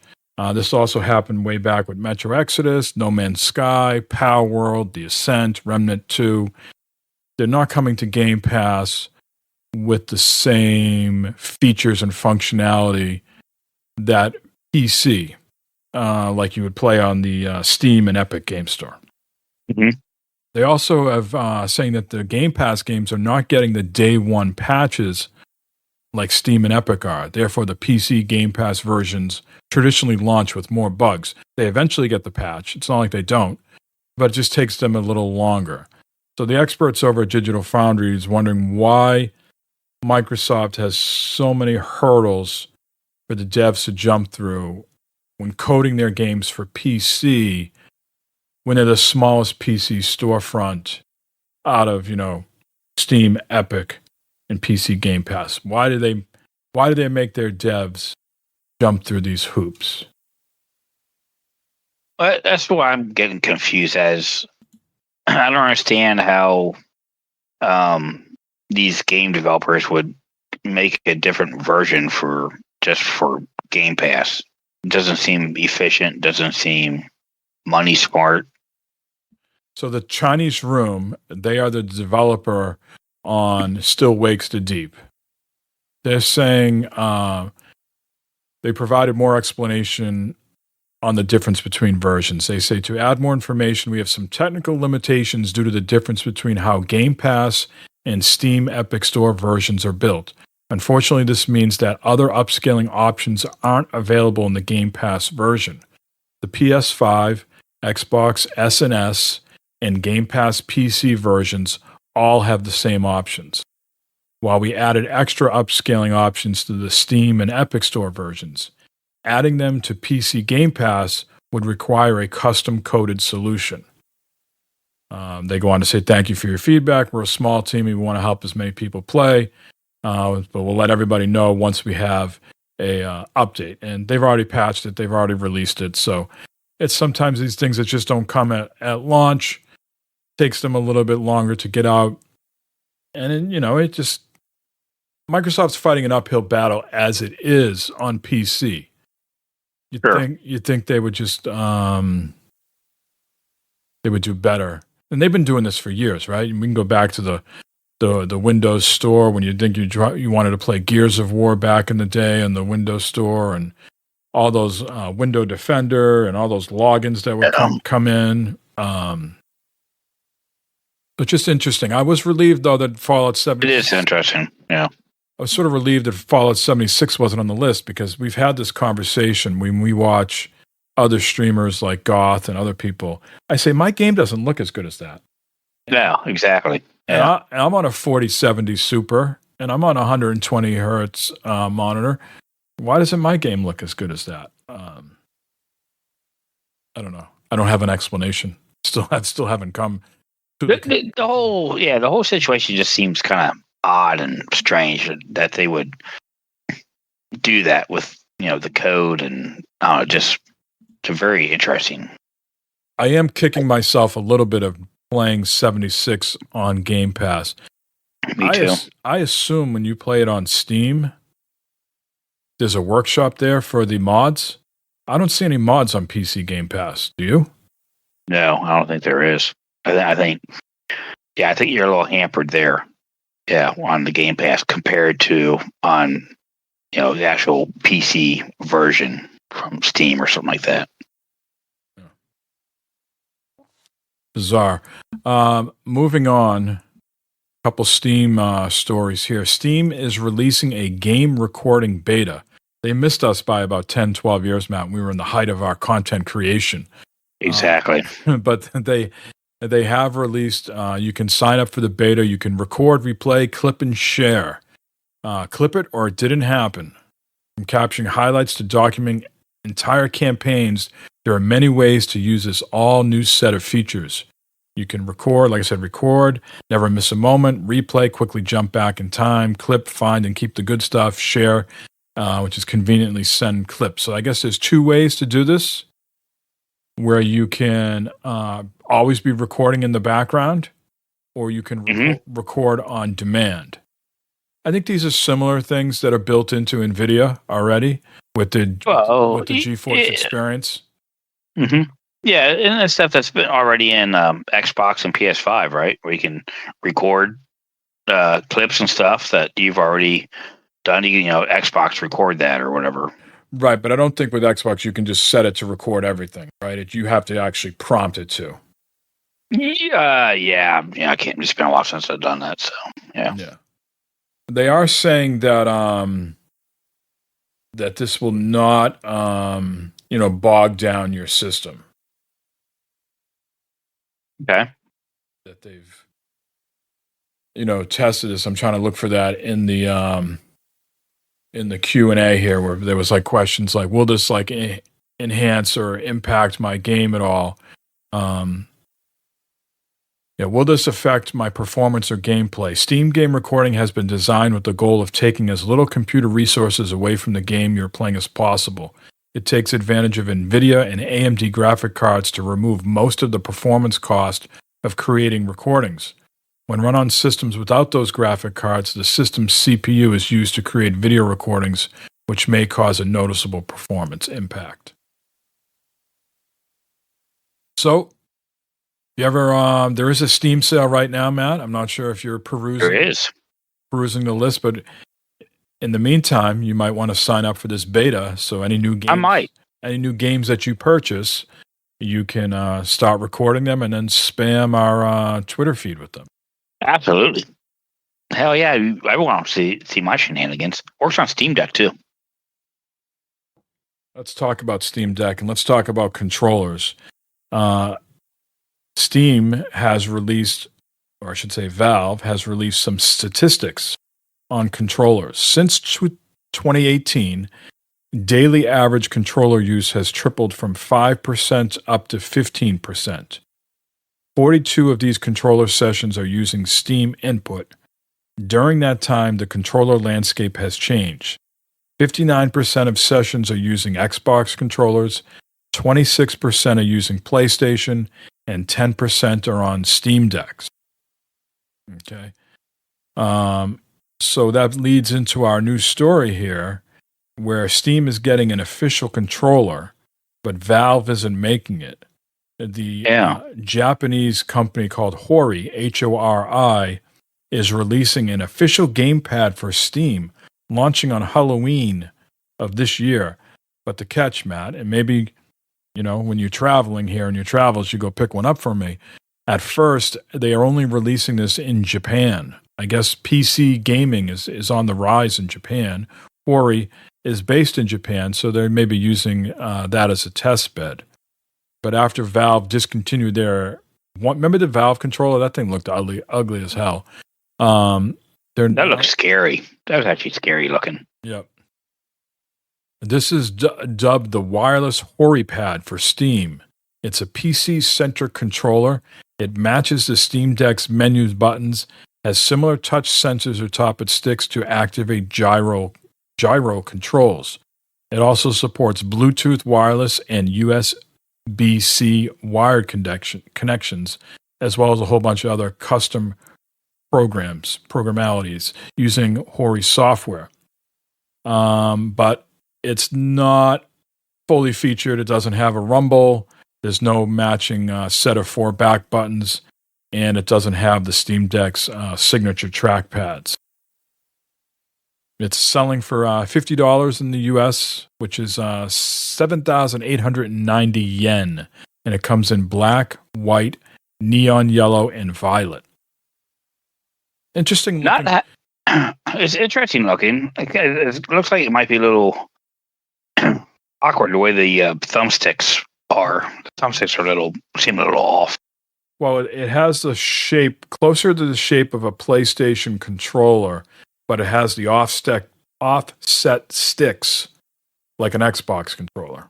This also happened way back with Metro Exodus, No Man's Sky, Power World, The Ascent, Remnant 2. They're not coming to Game Pass with the same features and functionality that PC, like you would play on the Steam and Epic Game Store. Mm-hmm. They also have saying that the Game Pass games are not getting the day one patches like Steam and Epic are. Therefore, the PC Game Pass versions traditionally launch with more bugs. They eventually get the patch. It's not like they don't, but it just takes them a little longer. So the experts over at Digital Foundry is wondering why Microsoft has so many hurdles for the devs to jump through when coding their games for PC, when they're the smallest PC storefront out of, Steam, Epic, and PC Game Pass. Why do they make their devs jump through these hoops? That's why I'm getting confused. As I don't understand how these game developers would make a different version for Game Pass. It doesn't seem efficient. Doesn't seem money smart. So the Chinese Room, they are the developer on Still Wakes the Deep. They're saying they provided more explanation on the difference between versions. They say, to add more information, we have some technical limitations due to the difference between how Game Pass and Steam Epic Store versions are built. Unfortunately, this means that other upscaling options aren't available in the Game Pass version. The PS5, Xbox S and Game Pass PC versions all have the same options, while we added extra upscaling options to the Steam and Epic Store versions. Adding them to PC Game Pass would require a custom-coded solution. They go on to say, thank you for your feedback. We're a small team. We want to help as many people play, but we'll let everybody know once we have a update. And they've already patched it. They've already released it. So it's sometimes these things that just don't come at launch. Takes them a little bit longer to get out. And, it just... Microsoft's fighting an uphill battle as it is on PC. You'd think they would just... they would do better. And they've been doing this for years, right? We can go back to the Windows Store when you think you wanted to play Gears of War back in the day on the Windows Store, and all those Window Defender and all those logins that would come in. But just interesting. I was relieved, though, that Fallout 76... It is interesting, yeah. I was sort of relieved that Fallout 76 wasn't on the list, because we've had this conversation when we watch other streamers like Goth and other people. I say, my game doesn't look as good as that. No, exactly. Yeah. And I'm on a 4070 Super, and I'm on a 120 hertz monitor. Why doesn't my game look as good as that? I don't know. I don't have an explanation. I still haven't come to the whole situation just seems kind of odd and strange that they would do that with the code, and just very interesting. I am kicking myself a little bit of playing 76 on Game Pass. Me too. I assume when you play it on Steam, there's a workshop there for the mods. I don't see any mods on PC Game Pass. Do you? No, I don't think there is. I think you're a little hampered there. Yeah, on the Game Pass compared to on the actual PC version from Steam or something like that. Bizarre. Moving on, a couple Steam stories here. Steam is releasing a game recording beta. They missed us by about 10, 12 years, Matt. We were in the height of our content creation. Exactly. But they have released, you can sign up for the beta. You can record, replay, clip, and share. Clip it or it didn't happen. From capturing highlights to documenting entire campaigns, there are many ways to use this all new set of features. You can record, like I said, never miss a moment, replay, quickly jump back in time, clip, find, and keep the good stuff, share, which is conveniently send clips. So I guess there's two ways to do this, where you can always be recording in the background, or you can record on demand. I think these are similar things that are built into NVIDIA already with the GeForce experience. Mm-hmm. Yeah, and that's stuff that's been already in Xbox and PS5, right? Where you can record clips and stuff that you've already done. Xbox record that or whatever. Right, but I don't think with Xbox you can just set it to record everything, right? You have to actually prompt it to. Yeah. I can't. It's been a while since I've done that, so yeah. They are saying that that this will not bog down your system. Okay. That they've tested this. I'm trying to look for that in the Q&A here, where there was like questions like, will this like enhance or impact my game at all? Will this affect my performance or gameplay? Steam game recording has been designed with the goal of taking as little computer resources away from the game you're playing as possible. It takes advantage of NVIDIA and AMD graphic cards to remove most of the performance cost of creating recordings. When run on systems without those graphic cards, the system's CPU is used to create video recordings, which may cause a noticeable performance impact. So, there is a Steam sale right now, Matt. I'm not sure if you're perusing the list, but in the meantime, you might want to sign up for this beta. So any new games that you purchase, you can start recording them and then spam our Twitter feed with them. Absolutely. Hell yeah, I want to see my shenanigans. Works on Steam Deck too. Let's talk about Steam Deck and let's talk about controllers. Steam has released, or I should say Valve has released some statistics on controllers. Since 2018, daily average controller use has tripled from 5% up to 15%. 42 of these controller sessions are using Steam input. During that time, the controller landscape has changed. 59% of sessions are using Xbox controllers, 26% are using PlayStation, and 10% are on Steam Decks. Okay. So that leads into our new story here, where Steam is getting an official controller, but Valve isn't making it. The Japanese company called Hori, Hori, is releasing an official gamepad for Steam, launching on Halloween of this year. But the catch, Matt, and maybe, when you're traveling here in your travels, you go pick one up for me. At first, they are only releasing this in Japan. I guess PC gaming is on the rise in Japan. Hori is based in Japan, so they may be using that as a test bed. But after Valve discontinued remember the Valve controller? That thing looked ugly as hell. That looks scary. That was actually scary looking. Yep. This is dubbed the wireless Hori pad for Steam. It's a PC-centric controller. It matches the Steam Deck's menus buttons, has similar touch sensors atop its sticks to activate gyro controls. It also supports Bluetooth wireless and USB-C wired connections, as well as a whole bunch of other custom programmalities using Hori software. But it's not fully featured. It doesn't have a rumble. There's no matching set of 4 back buttons, and it doesn't have the Steam Deck's signature trackpads. It's selling for $50 in the US, which is 7,890 yen, and it comes in black, white, neon yellow, and violet. Interesting. It's interesting looking. It looks like it might be a little awkward the way the thumbsticks are. The thumbsticks seem a little off. Well, it has the shape closer to the shape of a PlayStation controller, but it has the offset sticks like an Xbox controller.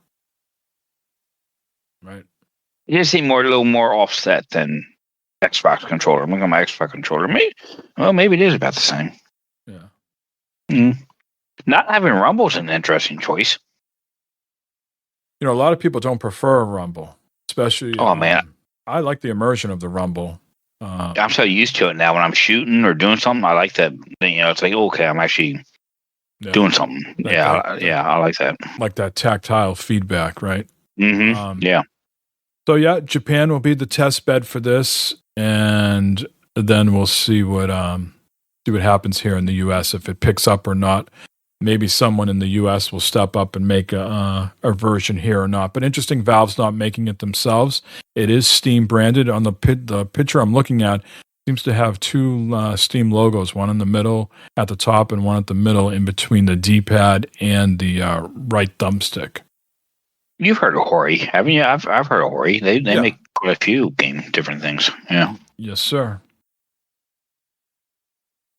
Right? It just seems a little more offset than Xbox controller. I'm looking at my Xbox controller. Maybe it is about the same. Yeah. Not having rumble is an interesting choice. A lot of people don't prefer a rumble, especially. Oh man, I like the immersion of the rumble. I'm so used to it now. When I'm shooting or doing something, I like that. It's like, okay, I'm actually doing something. I like that. Like that tactile feedback, right? Mm-hmm. Yeah. So yeah, Japan will be the test bed for this, and then we'll see what happens here in the U.S. if it picks up or not. Maybe someone in the U.S. will step up and make a version here or not. But interesting, Valve's not making it themselves. It is Steam branded. On the picture I'm looking at, seems to have 2 Steam logos, one in the middle at the top and one at the middle in between the D-pad and the right thumbstick. You've heard of Hori, haven't you? I've heard of Hori. They make quite a few different things. Yeah. Yes, sir.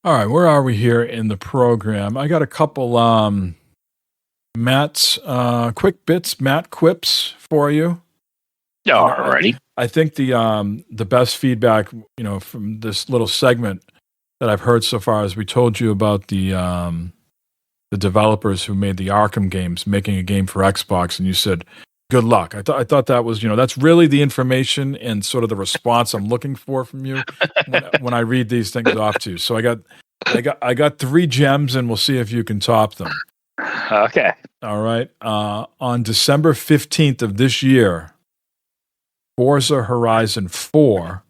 All right, where are we here in the program? I got a couple Matt's quick bits, Matt quips for you. Alrighty. I think the best feedback, from this little segment that I've heard so far is we told you about the developers who made the Arkham games making a game for Xbox, and you said, good luck. I thought that was, that's really the information and sort of the response I'm looking for from you when I read these things off to you. So I got 3 gems, and we'll see if you can top them. Okay. All right. On December 15th of this year, Forza Horizon 4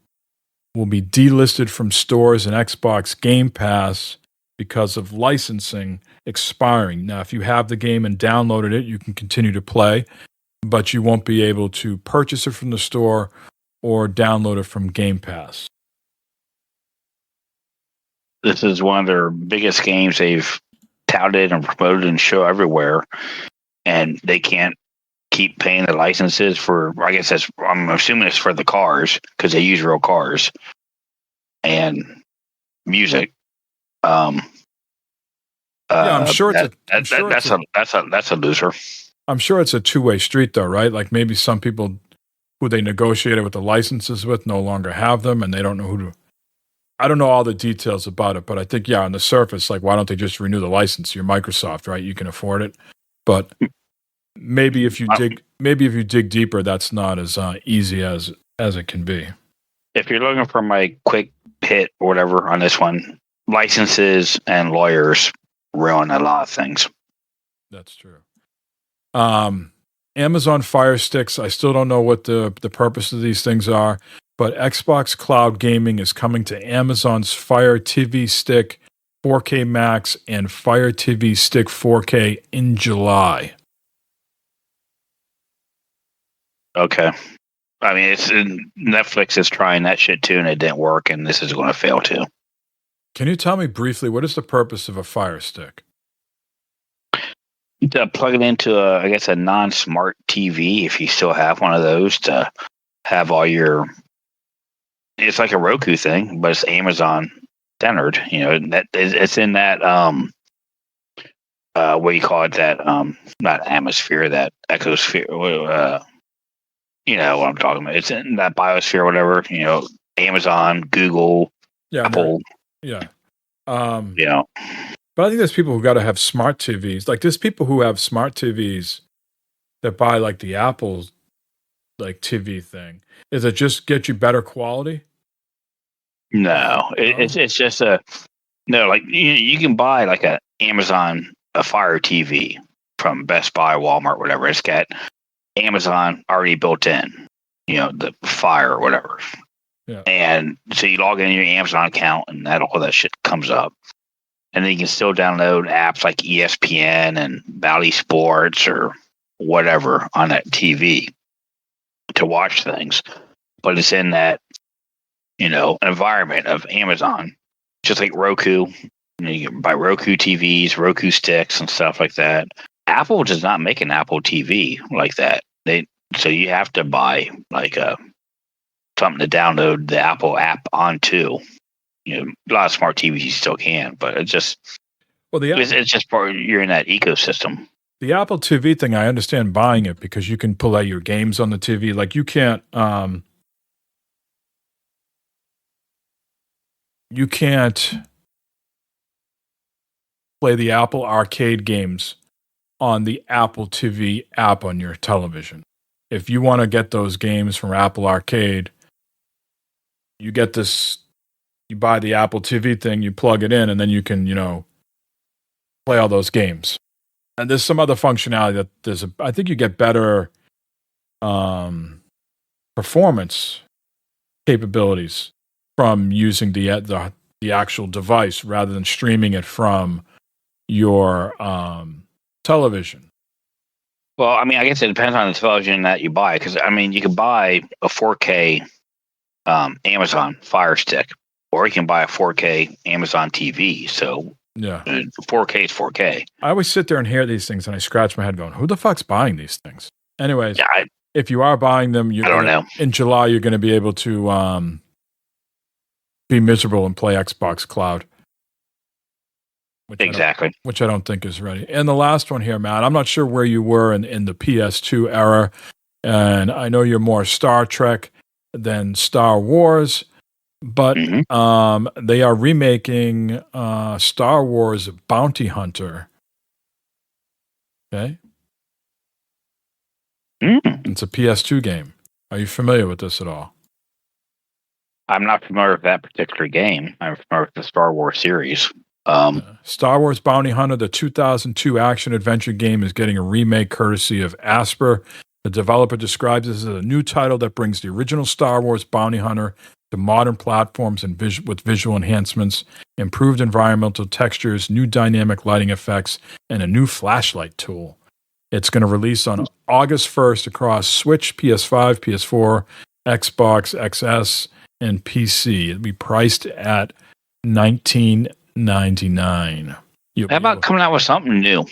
will be delisted from stores and Xbox Game Pass because of licensing expiring. Now, if you have the game and downloaded it, you can continue to play, but you won't be able to purchase it from the store or download it from Game Pass. this is one of their biggest games they've touted and promoted and show everywhere, and they can't keep paying the licenses for. I guess I'm assuming it's for the cars because they use real cars and music. Yeah, I'm sure that's a loser. I'm sure it's a two-way street, though, right? Like maybe some people who they negotiated with the licenses with no longer have them, and they don't know who to. I don't know all the details about it, but I think on the surface, like why don't they just renew the license? You're Microsoft, right? You can afford it, but maybe if you dig deeper, that's not as easy as it can be. If you're looking for my quick hit or whatever on this one, licenses and lawyers ruin a lot of things. That's true. Amazon Fire Sticks, I still don't know what the purpose of these things are, but Xbox Cloud Gaming is coming to Amazon's Fire TV Stick 4K Max and Fire TV Stick 4K in July. Okay. I mean, Netflix is trying that shit too, and it didn't work, and this is going to fail too. Can you tell me briefly, what is the purpose of a Fire Stick? To plug it into a non-smart TV, if you still have one of those, to have all your. It's like a Roku thing, but it's Amazon centered. That it's in that what do you call it? That not atmosphere, that ecosphere. You know what I'm talking about. It's in that biosphere, whatever. Amazon, Google, Apple. Yeah. But I think there's people who got to have smart TVs. Like there's people who have smart TVs that buy like the Apple like TV thing. Is it just get you better quality? No, it's just like you can buy like a Amazon Fire TV from Best Buy, Walmart, whatever. It's got Amazon already built in, the Fire or whatever. Yeah. And so you log in your Amazon account, and all that shit comes up. And then you can still download apps like ESPN and Bally Sports or whatever on that TV to watch things. But it's in that, environment of Amazon, just like Roku. You can buy Roku TVs, Roku sticks, and stuff like that. Apple does not make an Apple TV like that. So you have to buy like something to download the Apple app onto. A lot of smart TVs you still can, but it's just it's just part. You're in that ecosystem. The Apple TV thing, I understand buying it because you can pull out your games on the TV. Like you can't play the Apple Arcade games on the Apple TV app on your television. If you want to get those games from Apple Arcade, you get this. You buy the Apple TV thing, you plug it in, and then you can, play all those games. And there's some other functionality that I think you get better performance capabilities from using the actual device rather than streaming it from your television. Well, I mean, I guess it depends on the television that you buy, because you can buy a 4K Amazon Fire Stick. Or you can buy a 4K Amazon TV. So yeah, 4K is 4K. I always sit there and hear these things, and I scratch my head going, "Who the fuck's buying these things?" Anyways, if you are buying them, I don't know. In July, you're going to be able to be miserable and play Xbox Cloud. Exactly. Which I don't think is ready. And the last one here, Matt, I'm not sure where you were in the PS2 era, and I know you're more Star Trek than Star Wars. But they are remaking Star Wars Bounty Hunter. Okay? It's a PS2 game. Are you familiar with this at all? I'm not familiar with that particular game. I'm familiar with the Star Wars series. Star Wars Bounty Hunter, the 2002 action-adventure game, is getting a remake courtesy of Asper. The developer describes this as a new title that brings the original Star Wars Bounty Hunter to modern platforms and with visual enhancements, improved environmental textures, new dynamic lighting effects, and a new flashlight tool. It's going to release on August 1st across Switch, PS5, PS4, Xbox XS, and PC. It'll be priced at $19.99. How about coming out with something new?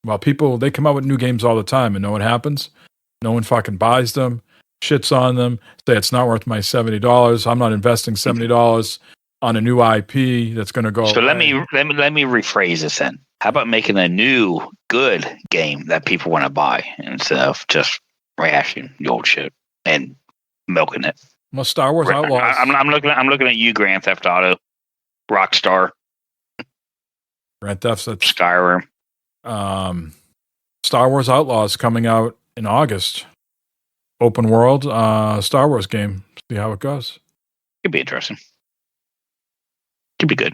Well, people, they come out with new games all the time, and know what happens? No one fucking buys them, shits on them, say it's not worth my $70. I'm not investing $70 on a new IP that's going to go. So away. let me rephrase this then. How about making a new good game that people want to buy instead of just rehashing the old shit and milking it? Well, Star Wars Outlaws. I'm looking at you, Grand Theft Auto, Rockstar, Grand Theft, Skyrim. Star Wars Outlaws coming out in August. Open world Star Wars game. See how it goes. Could be interesting. Could be good.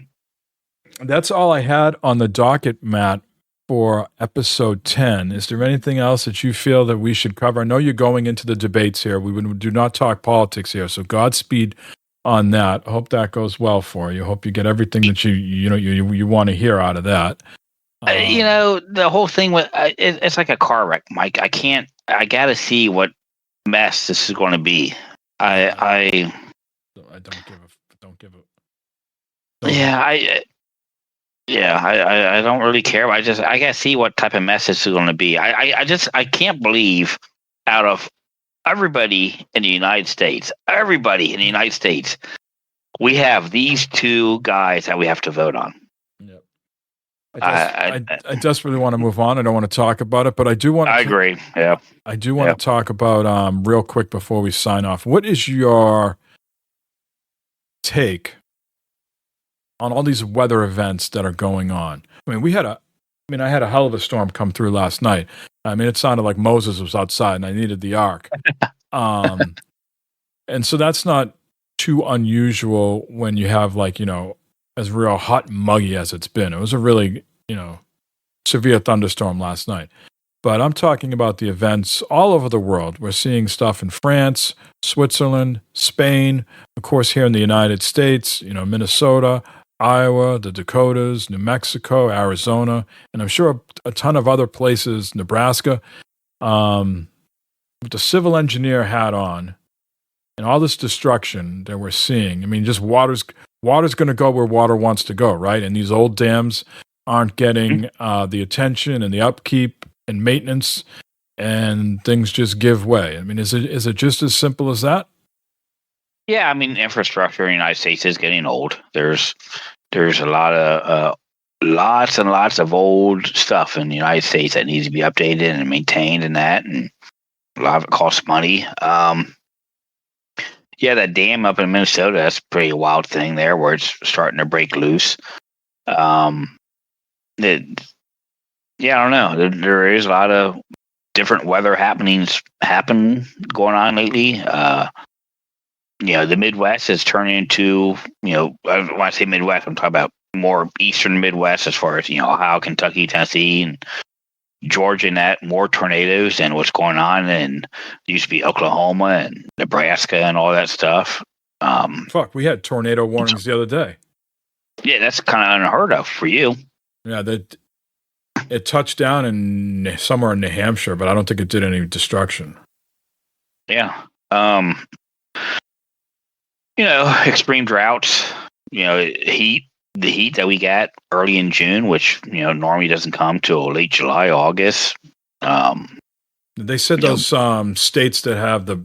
That's all I had on the docket, Matt, for episode 10. Is there anything else that you feel that we should cover? I know you're going into the debates here. We do not talk politics here, so Godspeed on that. I hope that goes well for you. I hope you get everything that you want to hear out of that. The whole thing with it's like a car wreck, Mike. I gotta see what mess this is going to be. I don't give a. I don't really care. I gotta see what type of mess this is going to be. I can't believe out of everybody in the United States, we have these two guys that we have to vote on. Yep. I desperately want to move on. I don't want to talk about it, but I do want to. I agree. Yeah. I do want to talk about real quick before we sign off. What is your take on all these weather events that are going on? I mean, I had a hell of a storm come through last night. I mean, it sounded like Moses was outside and I needed the ark. And so that's not too unusual when you have as real hot and muggy as it's been. It was a really, severe thunderstorm last night. But I'm talking about the events all over the world. We're seeing stuff in France, Switzerland, Spain, of course, here in the United States, Minnesota, Iowa, the Dakotas, New Mexico, Arizona, and I'm sure a ton of other places, Nebraska. With the civil engineer hat on and all this destruction that we're seeing, I mean, just water's going to go where water wants to go, right? And these old dams aren't getting the attention and the upkeep and maintenance, and things just give way. I mean, is it just as simple as that? Yeah, I mean, infrastructure in the United States is getting old. There's a lot of lots and lots of old stuff in the United States that needs to be updated and maintained, and a lot of it costs money. That dam up in Minnesota, that's a pretty wild thing there, where it's starting to break loose. I don't know. There is a lot of different weather happenings going on lately. The Midwest is turning into, when I say Midwest, I'm talking about more eastern Midwest as far as, Ohio, Kentucky, Tennessee, and Georgia, and that more tornadoes than what's going on. And it used to be Oklahoma and Nebraska and all that stuff. We had tornado warnings the other day. Yeah, that's kind of unheard of for you. Yeah, it touched down somewhere in New Hampshire, but I don't think it did any destruction. Yeah. Extreme droughts, the heat that we got early in June, which, normally doesn't come till late July, August. They said those states that have the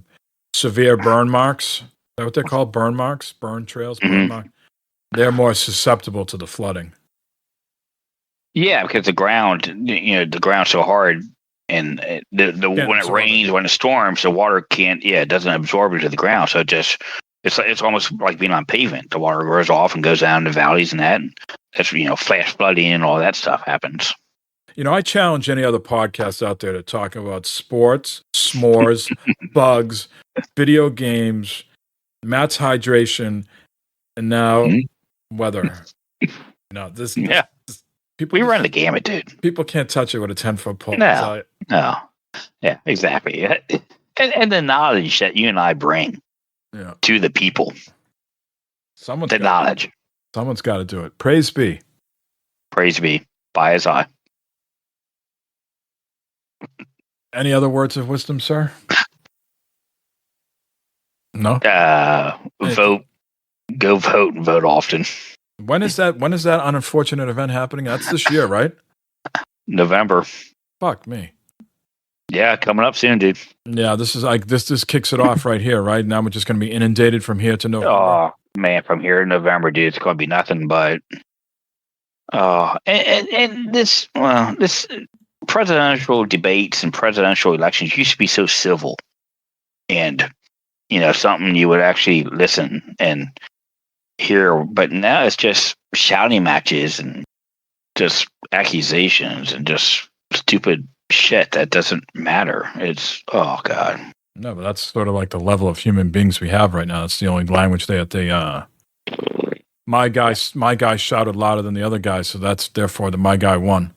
severe burn marks, is that what they're called? Burn marks? Burn trails? Burn marks? They're more susceptible to the flooding. Yeah, because the ground's so hard, and when it rains, when it storms, the water it doesn't absorb into the ground, so it's almost like being on pavement. The water goes off and goes down the valleys, and that's flash flooding and all that stuff happens. I challenge any other podcasts out there to talk about sports, s'mores, bugs, video games, Matt's hydration, and now weather. We run the gamut, dude. People can't touch it with a 10-foot pole. No. Yeah, exactly. And the knowledge that you and I bring to the people. Knowledge. Someone's got to do it. Praise be. Praise be. By his eye. Any other words of wisdom, sir? No? Go vote and vote often. When is that unfortunate event happening? That's this year, right? November. Fuck me. Yeah, coming up soon, dude. Yeah, this is like this kicks it off right here, right? Now we're just going to be inundated from here to November. Oh man, from here to November, dude, it's going to be nothing but. And this presidential debates and presidential elections used to be so civil, and something you would actually listen and hear. But now it's just shouting matches and just accusations and just stupid shit that doesn't matter. It's oh god. No, but that's sort of like the level of human beings we have right now. It's the only language they my guy shouted louder than the other guy, so that's therefore my guy won.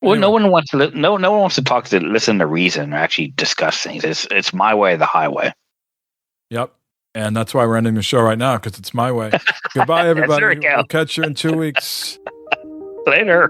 Well, Anyway. no one wants to no one wants to talk to listen to reason or actually discuss things. It's my way or the highway. Yep. And that's why we're ending the show right now, because it's my way. Goodbye, everybody. There we go. We'll catch you in 2 weeks. Later.